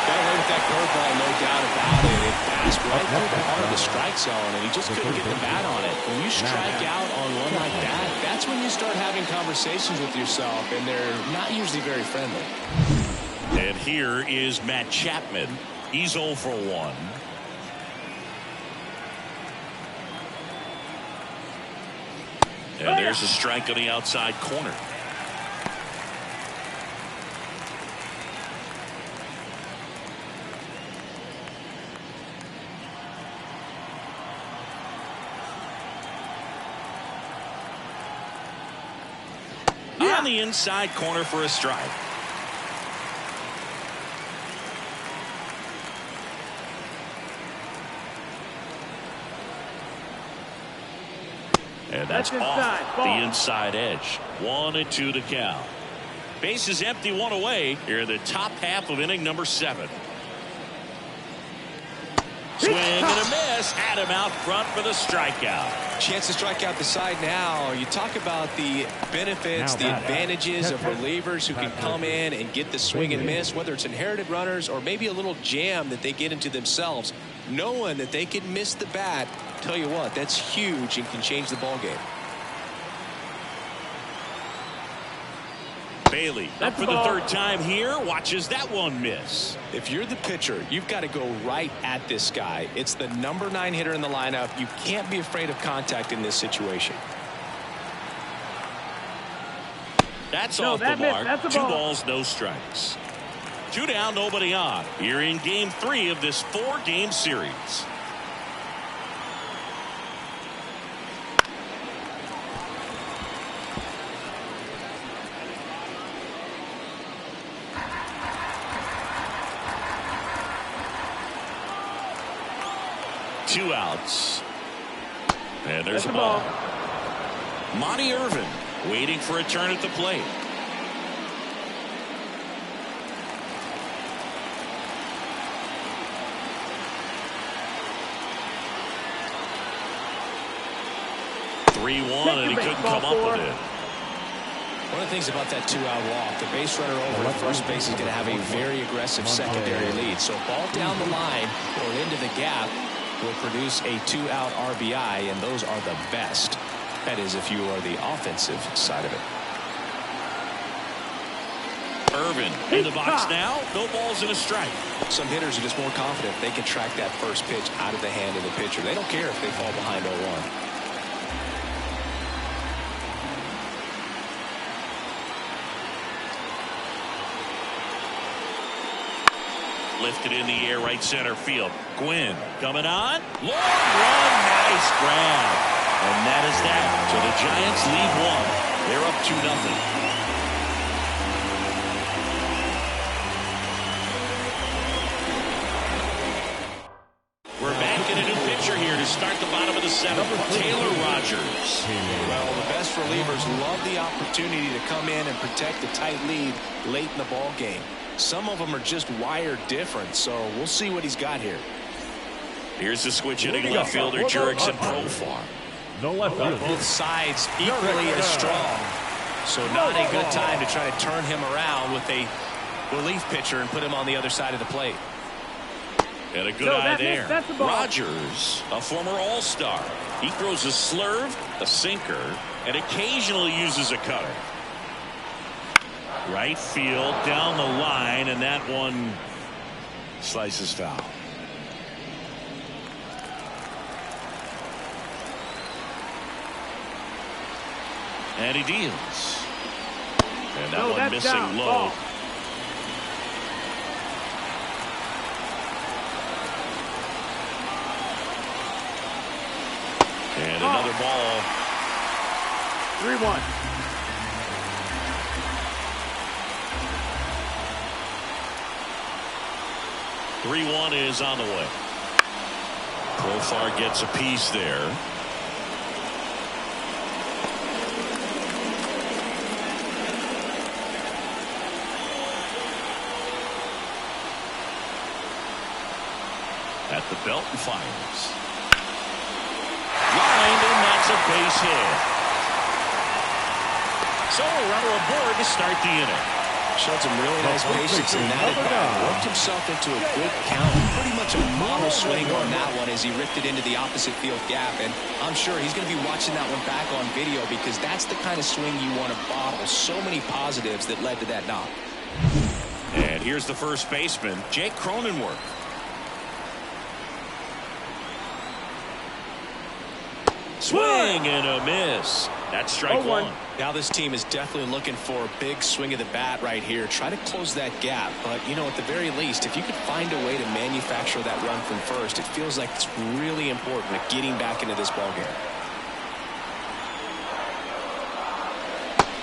Got away with that curveball, no doubt about it. It passed right through the heart of the strike zone, and he just couldn't get the bat on it. When you strike out on one like that, that's when you start having conversations with yourself, and they're not usually very friendly. And here is Matt Chapman. He's 0 for 1. And there's a strike on the outside corner. On the inside corner for a strike. And that's off the inside edge. 1-2 to count. Bases empty, one away here in the top half of inning number 7. Swing and a miss. Had him out front for the strikeout. Chance to strike out the side now. You talk about the benefits, the advantages of relievers who can come in and get the swing and miss, whether it's inherited runners or maybe a little jam that they get into themselves, knowing that they can miss the bat. Tell you what, that's huge and can change the ball game. Bailey up for the third time here. Watches that one miss. If you're the pitcher, you've got to go right at this guy. It's the number 9 hitter in the lineup. You can't be afraid of contact in this situation. That's off the mark. 2 balls, no strikes. 2 down, nobody on. You're in game 3 of this 4-game series. Two outs. And there's a ball. Monty Irvin waiting for a turn at the plate. And he couldn't come up with it. One of the things about that 2-out walk, the base runner over at first base is going to have a very aggressive secondary lead. So ball down the line or into the gap will produce a 2-out RBI, and those are the best. That is if you are the offensive side of it. Irvin in the box now. No balls and a strike. Some hitters are just more confident they can track that first pitch out of the hand of the pitcher. They don't care if they fall behind 0-1. Lifted in the air, right center field. Gwynn coming on. Long run, nice grab. And that is that. So the Giants lead 1. They're up 2-0. We're back in a new pitcher here to start the bottom of the 7th. Taylor Rogers. Well, the best relievers love the opportunity to come in and protect the tight lead late in the ball game. Some of them are just wired different, so we'll see what he's got here. Here's the switch hitting left fielder Jurickson Profar. No left field. Both sides equally as strong, so not a good time to try to turn him around with a relief pitcher and put him on the other side of the plate. And a good eye there. Rogers, a former All-Star. He throws a slurve, a sinker, and occasionally uses a cutter. Right field, down the line, and that one slices foul. And he deals. And that one missing low. And another ball. 3-1. 3-1 is on the way. Profar gets a piece there. At the belt and fires. Lined, and that's a base hit. So a runner aboard to start the inning. Showed some really nice patience in that at bat. Worked himself into a good count. Pretty much a model swing on that one as he ripped it into the opposite field gap. And I'm sure he's going to be watching that one back on video because that's the kind of swing you want to bottle. So many positives that led to that knock. And here's the first baseman, Jake Cronenworth. Swing and a miss. That's strike one. Now this team is definitely looking for a big swing of the bat right here. Try to close that gap. But, you know, at the very least, if you could find a way to manufacture that run from first, it feels like it's really important to getting back into this ballgame.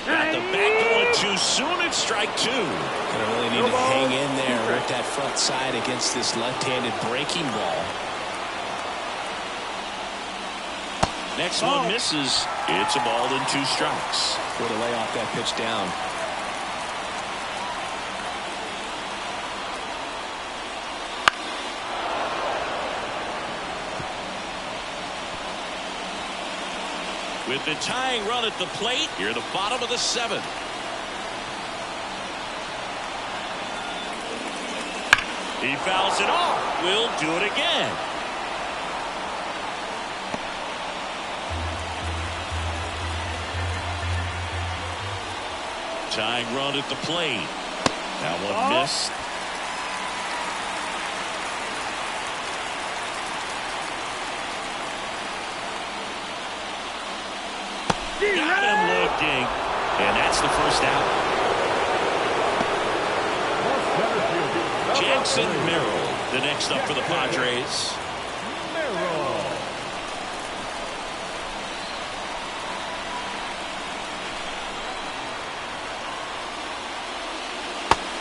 Got the back going too soon. It's strike two. Gonna really need to hang in there with that front side against this left-handed breaking ball. Next one misses. It's a ball and 2 strikes. Way to lay off that pitch down. With the tying run at the plate, here the bottom of the 7th. He fouls it off. We'll do it again. Tying run at the plate. That one missed. Got him looking. And that's the first out. Jansen Merrill, the next up for the Padres.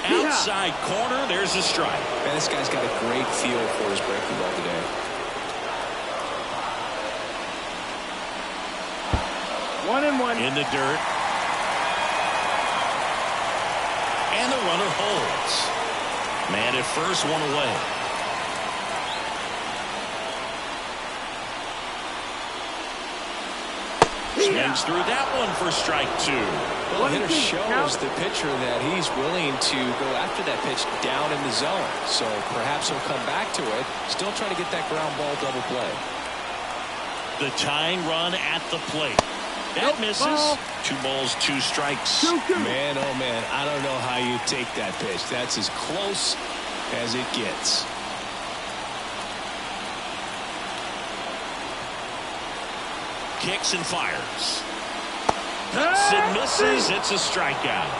Outside corner, there's a strike. Man, this guy's got a great feel for his breaking ball today. One and one. In the dirt. And the runner holds. Man at first, one away. Swings through that one for strike 2. Well, the hitter shows the pitcher that he's willing to go after that pitch down in the zone. So perhaps he'll come back to it. Still trying to get that ground ball double play. The tying run at the plate. That misses. 2 balls, 2 strikes. Man, oh man, I don't know how you take that pitch. That's as close as it gets. Kicks and fires. Cuts and misses. It's a strikeout.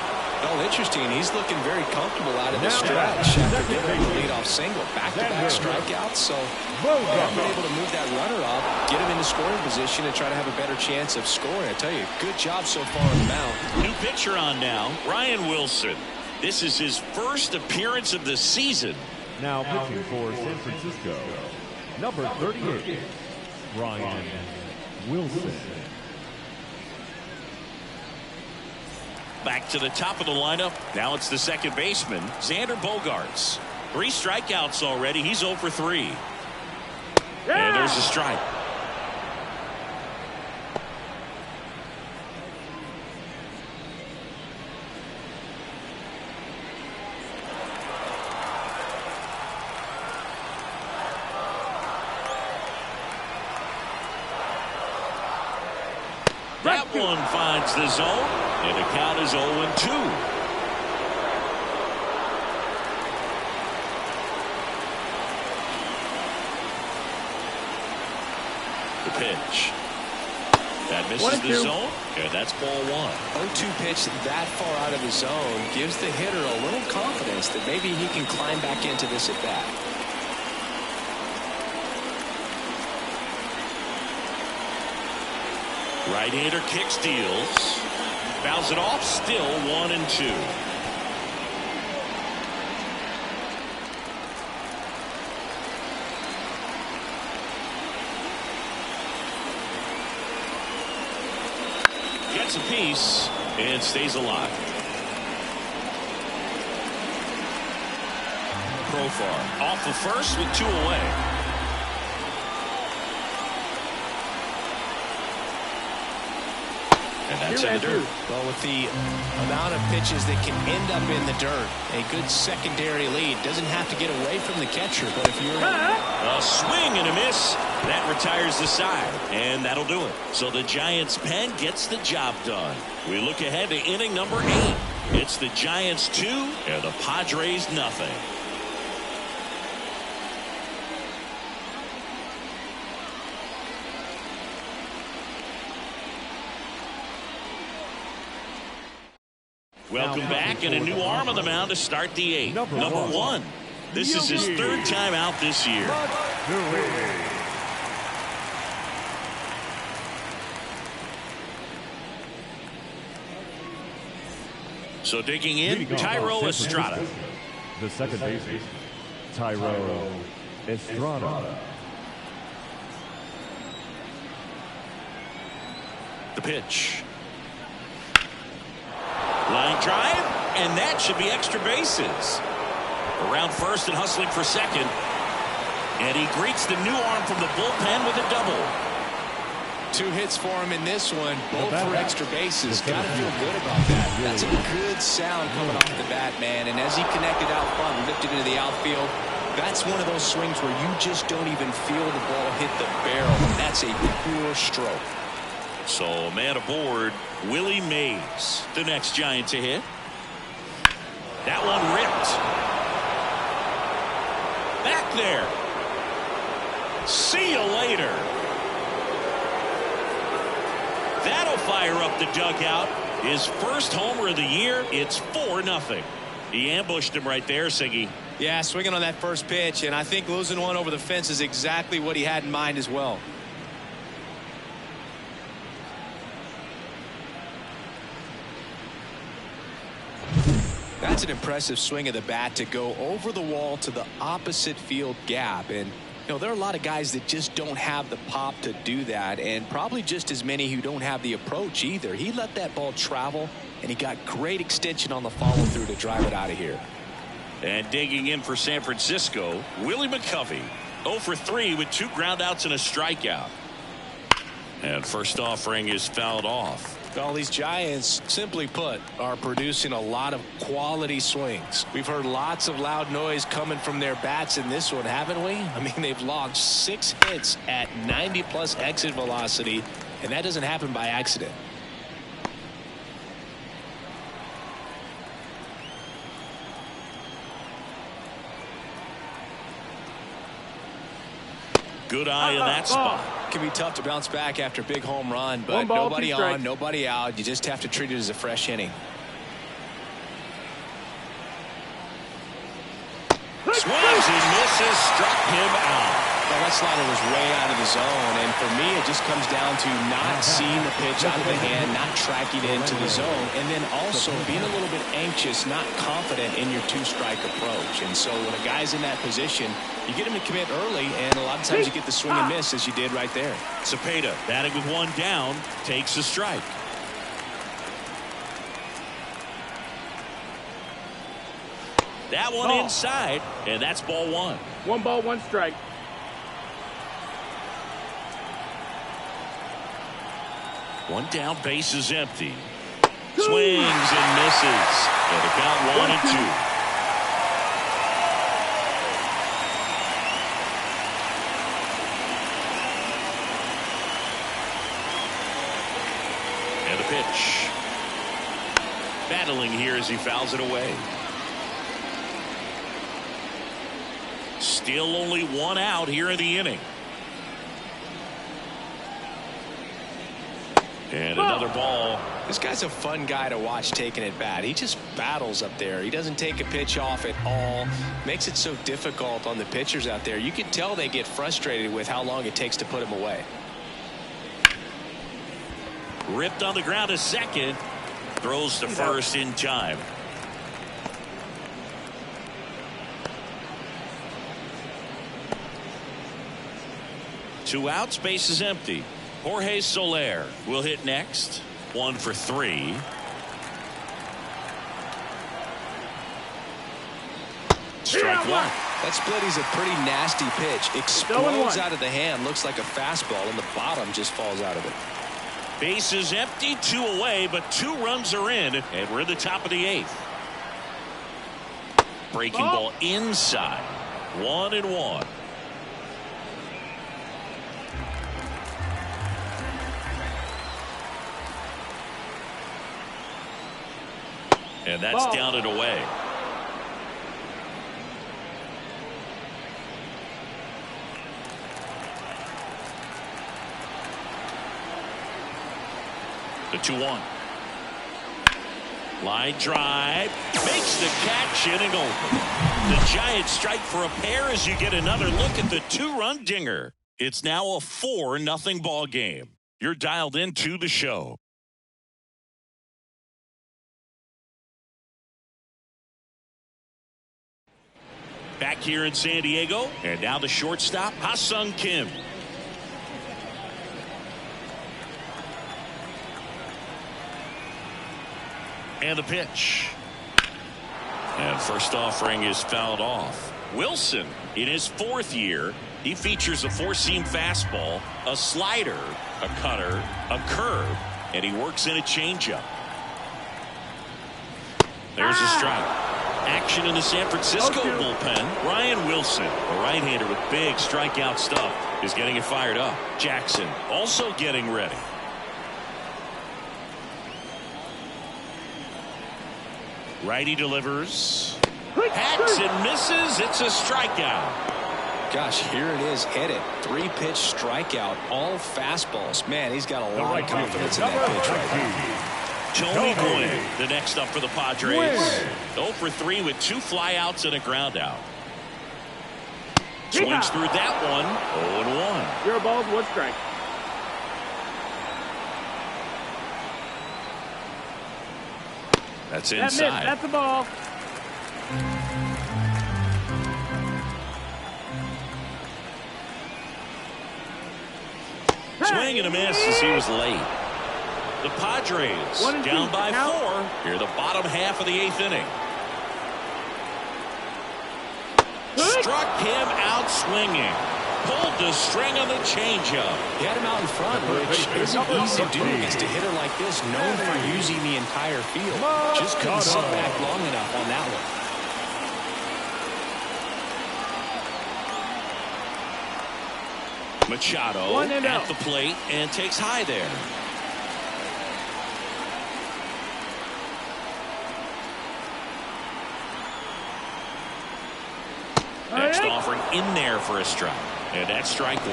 Oh, interesting. He's looking very comfortable out of the stretch after giving him a leadoff single. Back-to-back strikeouts. So I've been able to move that runner up, get him into scoring position, and try to have a better chance of scoring. I tell you, good job so far on the mound. New pitcher on now, Ryan Wilson. This is his first appearance of the season. Now pitching for San Francisco, number 38, Ryan Wilson. Back to the top of the lineup. Now it's the second baseman, Xander Bogaerts. 3 strikeouts already. He's 0 for 3. And there's a strike. That one finds the zone, and the count is 0-2. The pitch. That misses the zone, and that's ball 1. 0-2 pitch that far out of the zone gives the hitter a little confidence that maybe he can climb back into this at bat. Right-hander kick steals. Fouls it off. Still 1-2. Gets a piece and stays alive. Profar off the first with 2 away. And that's in the dirt. Well, with the amount of pitches that can end up in the dirt, a good secondary lead doesn't have to get away from the catcher. But if you're a swing and a miss, that retires the side, and that'll do it. So the Giants' pen gets the job done. We look ahead to inning number 8. It's the Giants 2 and the Padres nothing. Welcome back, and a new arm on the mound to start the 8th. Number 1. This is his 3rd time out this year. So digging in, Tyro Estrada. The second baseman, Tyro Estrada. The pitch. Line drive, and that should be extra bases. Around first and hustling for second. And he greets the new arm from the bullpen with a double. 2 hits for him in this one, both for extra bases. Got to feel good about that. That's a good sound coming off the bat, man. And as he connected out front and lifted into the outfield, that's one of those swings where you just don't even feel the ball hit the barrel. That's a pure stroke. So a man aboard, Willie Mays, the next Giant to hit. That one ripped. Back there. See you later. That'll fire up the dugout. His first homer of the year. It's 4-0. He ambushed him right there, Siggy. Yeah, swinging on that first pitch, and I think losing one over the fence is exactly what he had in mind as well. That's an impressive swing of the bat to go over the wall to the opposite field gap. And, you know, there are a lot of guys that just don't have the pop to do that, and probably just as many who don't have the approach either. He let that ball travel, and he got great extension on the follow-through to drive it out of here. And digging in for San Francisco, Willie McCovey. 0 for 3 with 2 groundouts and a strikeout. And first offering is fouled off. Well, these Giants, simply put, are producing a lot of quality swings. We've heard lots of loud noise coming from their bats in this one, haven't we? I mean, they've logged 6 hits at 90+ exit velocity, and that doesn't happen by accident. Good eye in that spot. Can be tough to bounce back after a big home run, but nobody on, nobody out. You just have to treat it as a fresh inning. Swings and misses, struck him out. Well, that slider was way out of the zone, and for me, it just comes down to not seeing the pitch out of the hand, not tracking it into the zone, and then also being a little bit anxious, not confident in your 2-strike approach. And so when a guy's in that position, you get him to commit early, and a lot of times you get the swing and miss, as you did right there. Cepeda, batting with 1 down, takes a strike. That one inside, and that's ball 1. 1 ball, 1 strike. One down, base is empty. Swings and misses. And the count 1 and 2. And the pitch. Battling here as he fouls it away. Still only 1 out here in the inning. And another ball. This guy's a fun guy to watch taking at bat. He just battles up there. He doesn't take a pitch off at all. Makes it so difficult on the pitchers out there. You can tell they get frustrated with how long it takes to put him away. Ripped on the ground to second. Throws to first in time. Two outs, base is empty. Jorge Soler will hit next. 1 for 3. Strike one. That split is a pretty nasty pitch. Explodes out of the hand. Looks like a fastball, and the bottom just falls out of it. Base is empty, 2 away, but 2 runs are in, and we're at the top of the 8th. Breaking ball inside. 1-1. And that's down and away. The 2-1. Line drive. Makes the catch, inning over. The Giants strike for a pair as you get another look at the 2-run dinger. It's now a 4-0 ball game. You're dialed into the show. Back here in San Diego, and now the shortstop, Ha-Sung Kim. And the pitch. And first offering is fouled off. Wilson, in his 4th year, he features a 4-seam fastball, a slider, a cutter, a curve, and he works in a changeup. There's a strike. Action in the San Francisco bullpen. Ryan Wilson, a right-hander with big strikeout stuff, is getting it fired up. Jackson also getting ready. Righty delivers. Hacks and misses. It's a strikeout. Gosh, here it is. Hit it. 3-pitch strikeout. All fastballs. Man, he's got a lot of confidence in that pitch right now. Tony Gwynn, the next up for the Padres. 0 for 3 with 2 flyouts and a ground out. Swings through that one. 0-1. 0 balls, 1 strike. That's inside. That's the ball. Swing and a miss as he was late. The Padres down by 4 here the bottom half of the 8th inning. Struck him out swinging. Pulled the string on the changeup. He had him out in front, which isn't easy to do against a hitter like this, known for using the entire field. Just couldn't sit back long enough on that one. Machado at the plate and takes high there. Next offering in there for a strike. And that's strike 1.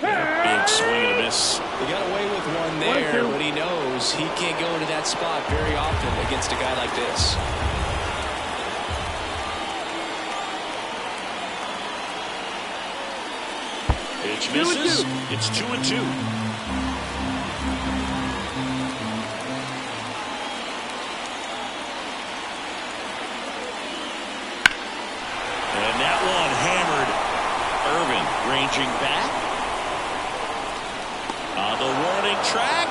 Big swing and a miss. He got away with one there, but he knows he can't go into that spot very often against a guy like this. Pitch misses. It's 2-2. And that one hammered. Irvin ranging back on the warning track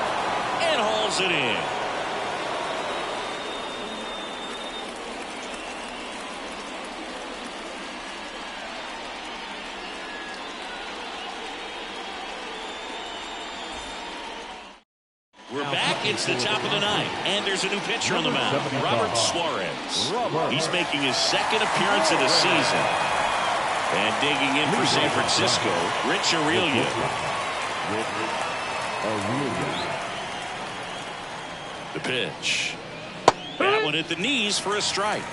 and hauls it in. We're back. It's the top of the 9th, and there's a new pitcher on the mound, Robert Suarez. He's making his 2nd appearance of the season. And digging in for San Francisco, Rich Aurelian. The pitch. That one at the knees for a strike.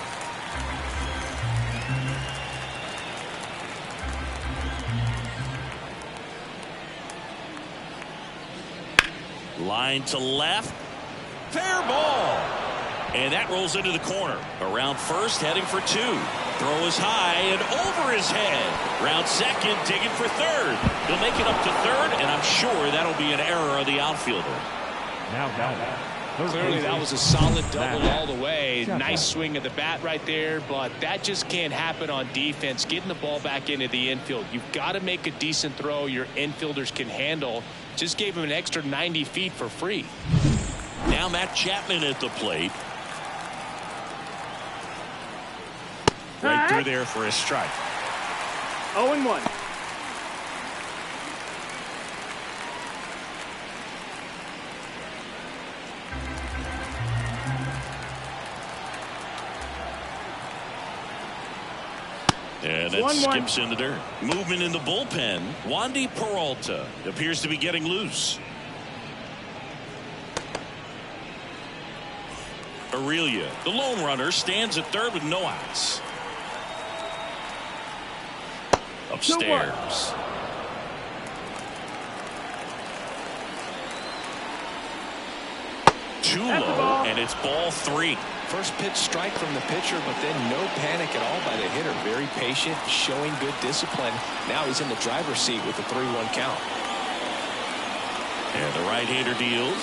Line to left. Fair ball. And that rolls into the corner. Around first, heading for 2. Throw is high and over his head. Round second, digging for 3rd. He'll make it up to 3rd, and I'm sure that'll be an error of the outfielder. Now, Clearly that was a solid double all the way. Nice swing of the bat right there, but that just can't happen on defense. Getting the ball back into the infield. You've got to make a decent throw your infielders can handle. Just gave him an extra 90 feet for free. Now Matt Chapman at the plate. Right through there for a strike. 0-1. And that skips in the dirt. Movement in the bullpen. Wandy Peralta appears to be getting loose. Aurelia, the lone runner, stands at third with no outs. Upstairs. Too low, and it's ball 3. First pitch strike from the pitcher, but then no panic at all by the hitter. Very patient, showing good discipline. Now he's in the driver's seat with the 3-1 count. And the right-hander deals.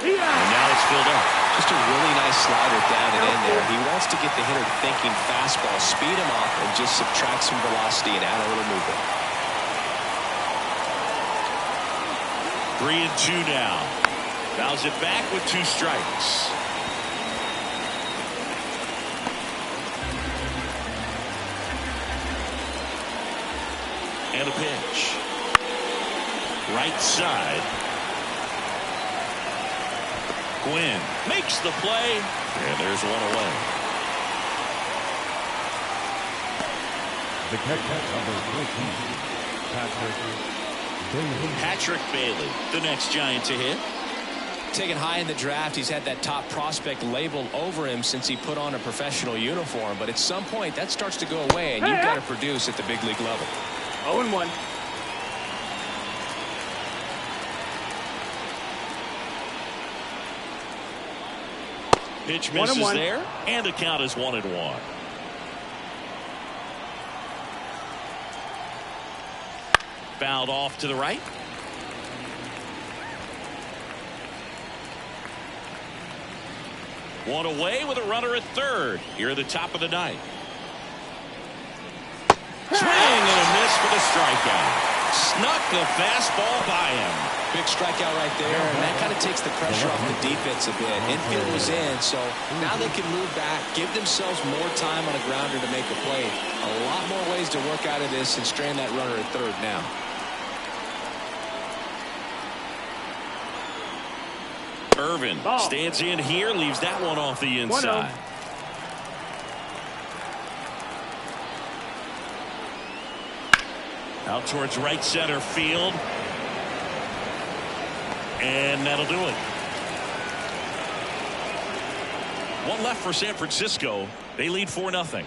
And now it's filled up. Just a really nice slider down and in there. He wants to get the hitter thinking fastball, speed him up, and just subtract some velocity and add a little movement. 3-2 now. Fouls it back with 2 strikes. And a pitch. Right side. Gwynn makes the play, and there's one away. The catcher, number 14, Patrick Bailey, the next Giant to hit. Taken high in the draft, he's had that top prospect labeled over him since he put on a professional uniform. But at some point, that starts to go away, and you've got to produce at the big league level. 0-1. Pitch misses there, and the count is 1-1. Fouled off to the right. One away with a runner at third here at the top of the 9th. Swing and a miss for the strikeout. Snuck the fastball by him. Big strikeout right there, and that kind of takes the pressure off the defense a bit. Infield was in, so now they can move back, give themselves more time on a grounder to make a play. A lot more ways to work out of this and strand that runner at third now. Irvin stands in here, leaves that one off the inside. Out towards right center field. And that'll do it. One left for San Francisco. They lead 4-0.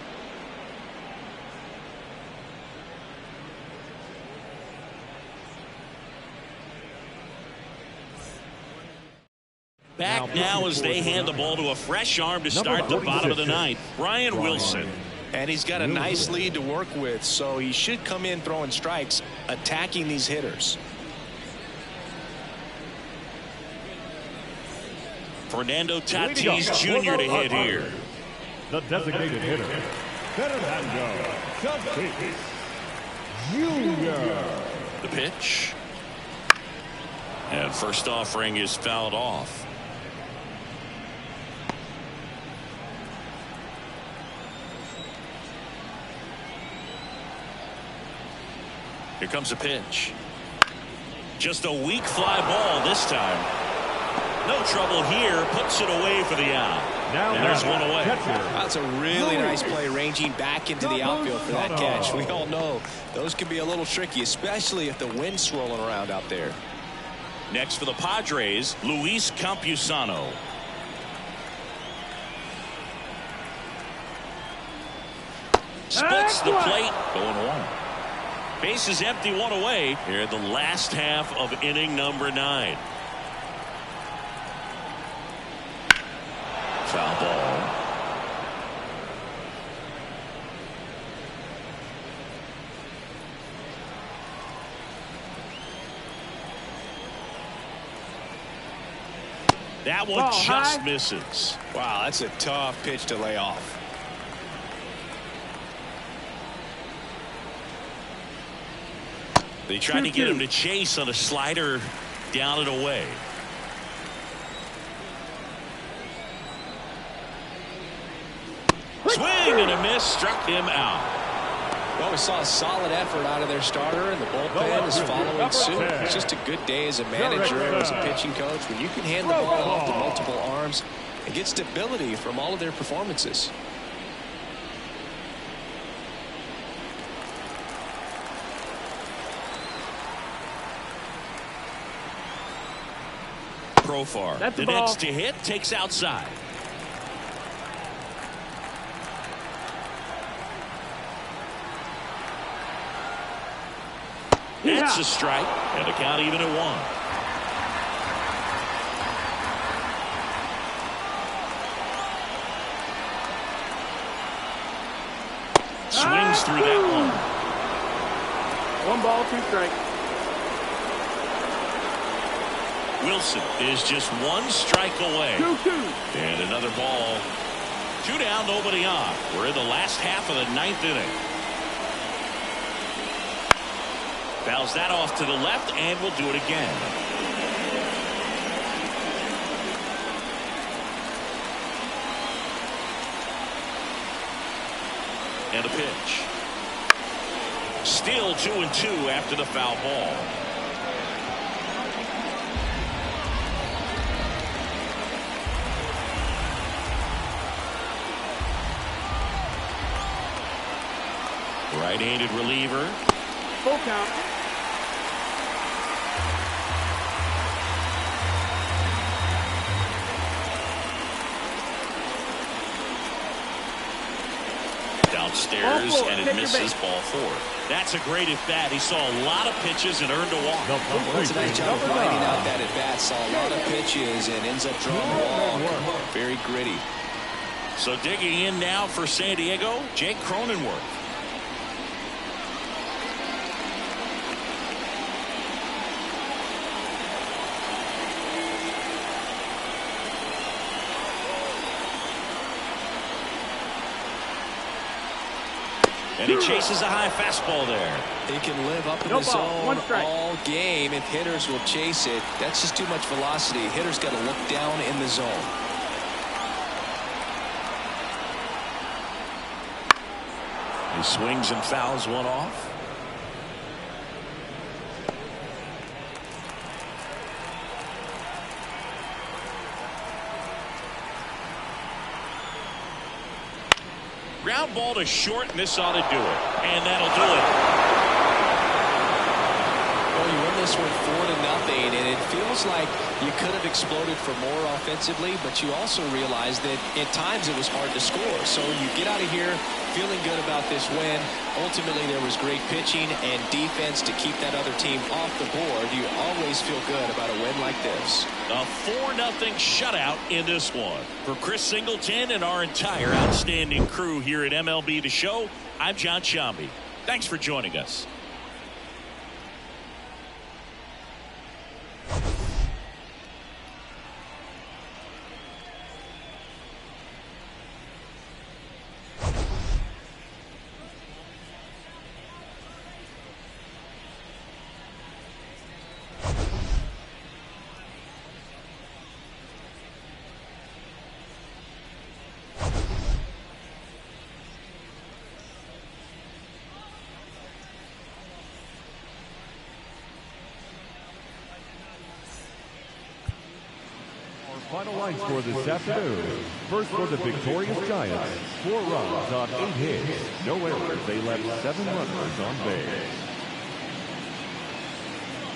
Back now as they hand the ball to a fresh arm to start the bottom of the 9th. Brian Wilson. And he's got a nice lead to work with, so he should come in throwing strikes, attacking these hitters. Fernando Tatis Jr. to hit here. The designated hitter, Fernando Tatis Jr. The pitch. And first offering is fouled off. Here comes a pitch. Just a weak fly ball this time. No trouble here. Puts it away for the out. And there's one away. That's a really nice play, ranging back into the outfield for that catch. We all know those can be a little tricky, especially if the wind's swirling around out there. Next for the Padres, Luis Campusano. Splits the plate. Going 1. Base is empty, 1 away here in the last half of inning number 9. Foul ball. That one Ball just high. misses. Wow, that's a tough pitch to lay off. They tried to get 2-2. him to chase on a slider down and away. Swing and a miss, struck him out. Well, we saw a solid effort out of their starter, and the bullpen is following suit. It's just a good day as a manager and as a pitching coach when you can hand the ball off to multiple arms and get stability from all of their performances. Profar. That's the The ball. next to hit takes outside. That's a strike, and the count even at 1. Swings through that one. 1 ball, 2 strikes. Wilson is just 1 strike away. 2-2. And another ball. 2 down, nobody on. We're in the last half of the 9th inning. Fouls that off to the left, and we'll do it again. And a pitch. Still 2-2 after the foul ball. Right-handed reliever. Full count. Downstairs, Ball 4. and it Take your misses base. ball 4. That's a great at bat. He saw a lot of pitches and earned a walk. Well, that's a nice job of grinding out that at bat. Saw a lot of pitches and ends up drawing a walk. Very gritty. So digging in now for San Diego, Jake Cronenworth. And he chases a high fastball there. He can live up in No the ball, zone 1 strike. all game if hitters will chase it. That's just too much velocity. Hitters got to look down in the zone. He swings and fouls one off. Ground ball to short, and this ought to do it. And that'll do it. Well, you win this one 4-0, and it feels like you could have exploded for more offensively, but you also realize that at times it was hard to score. So you get out of here feeling good about this win. Ultimately, there was great pitching and defense to keep that other team off the board. You always feel good about a win like this. A 4-0 shutout in this one. For Chris Singleton and our entire outstanding crew here at MLB The Show, I'm John Shambi. Thanks for joining us. Final line score this afternoon. First for the victorious Giants, 4 runs on 8 hits. No errors. They left 7 runners on base.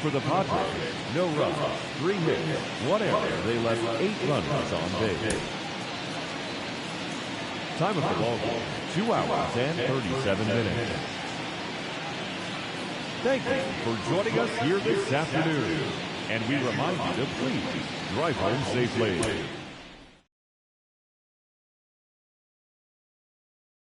For the Padres, no runs, 3 hits, 1 error. They left 8 runners on base. Time of the ball game, 2 hours and 37 minutes. Thank you for joining us here this afternoon. And we remind you to please drive home safely.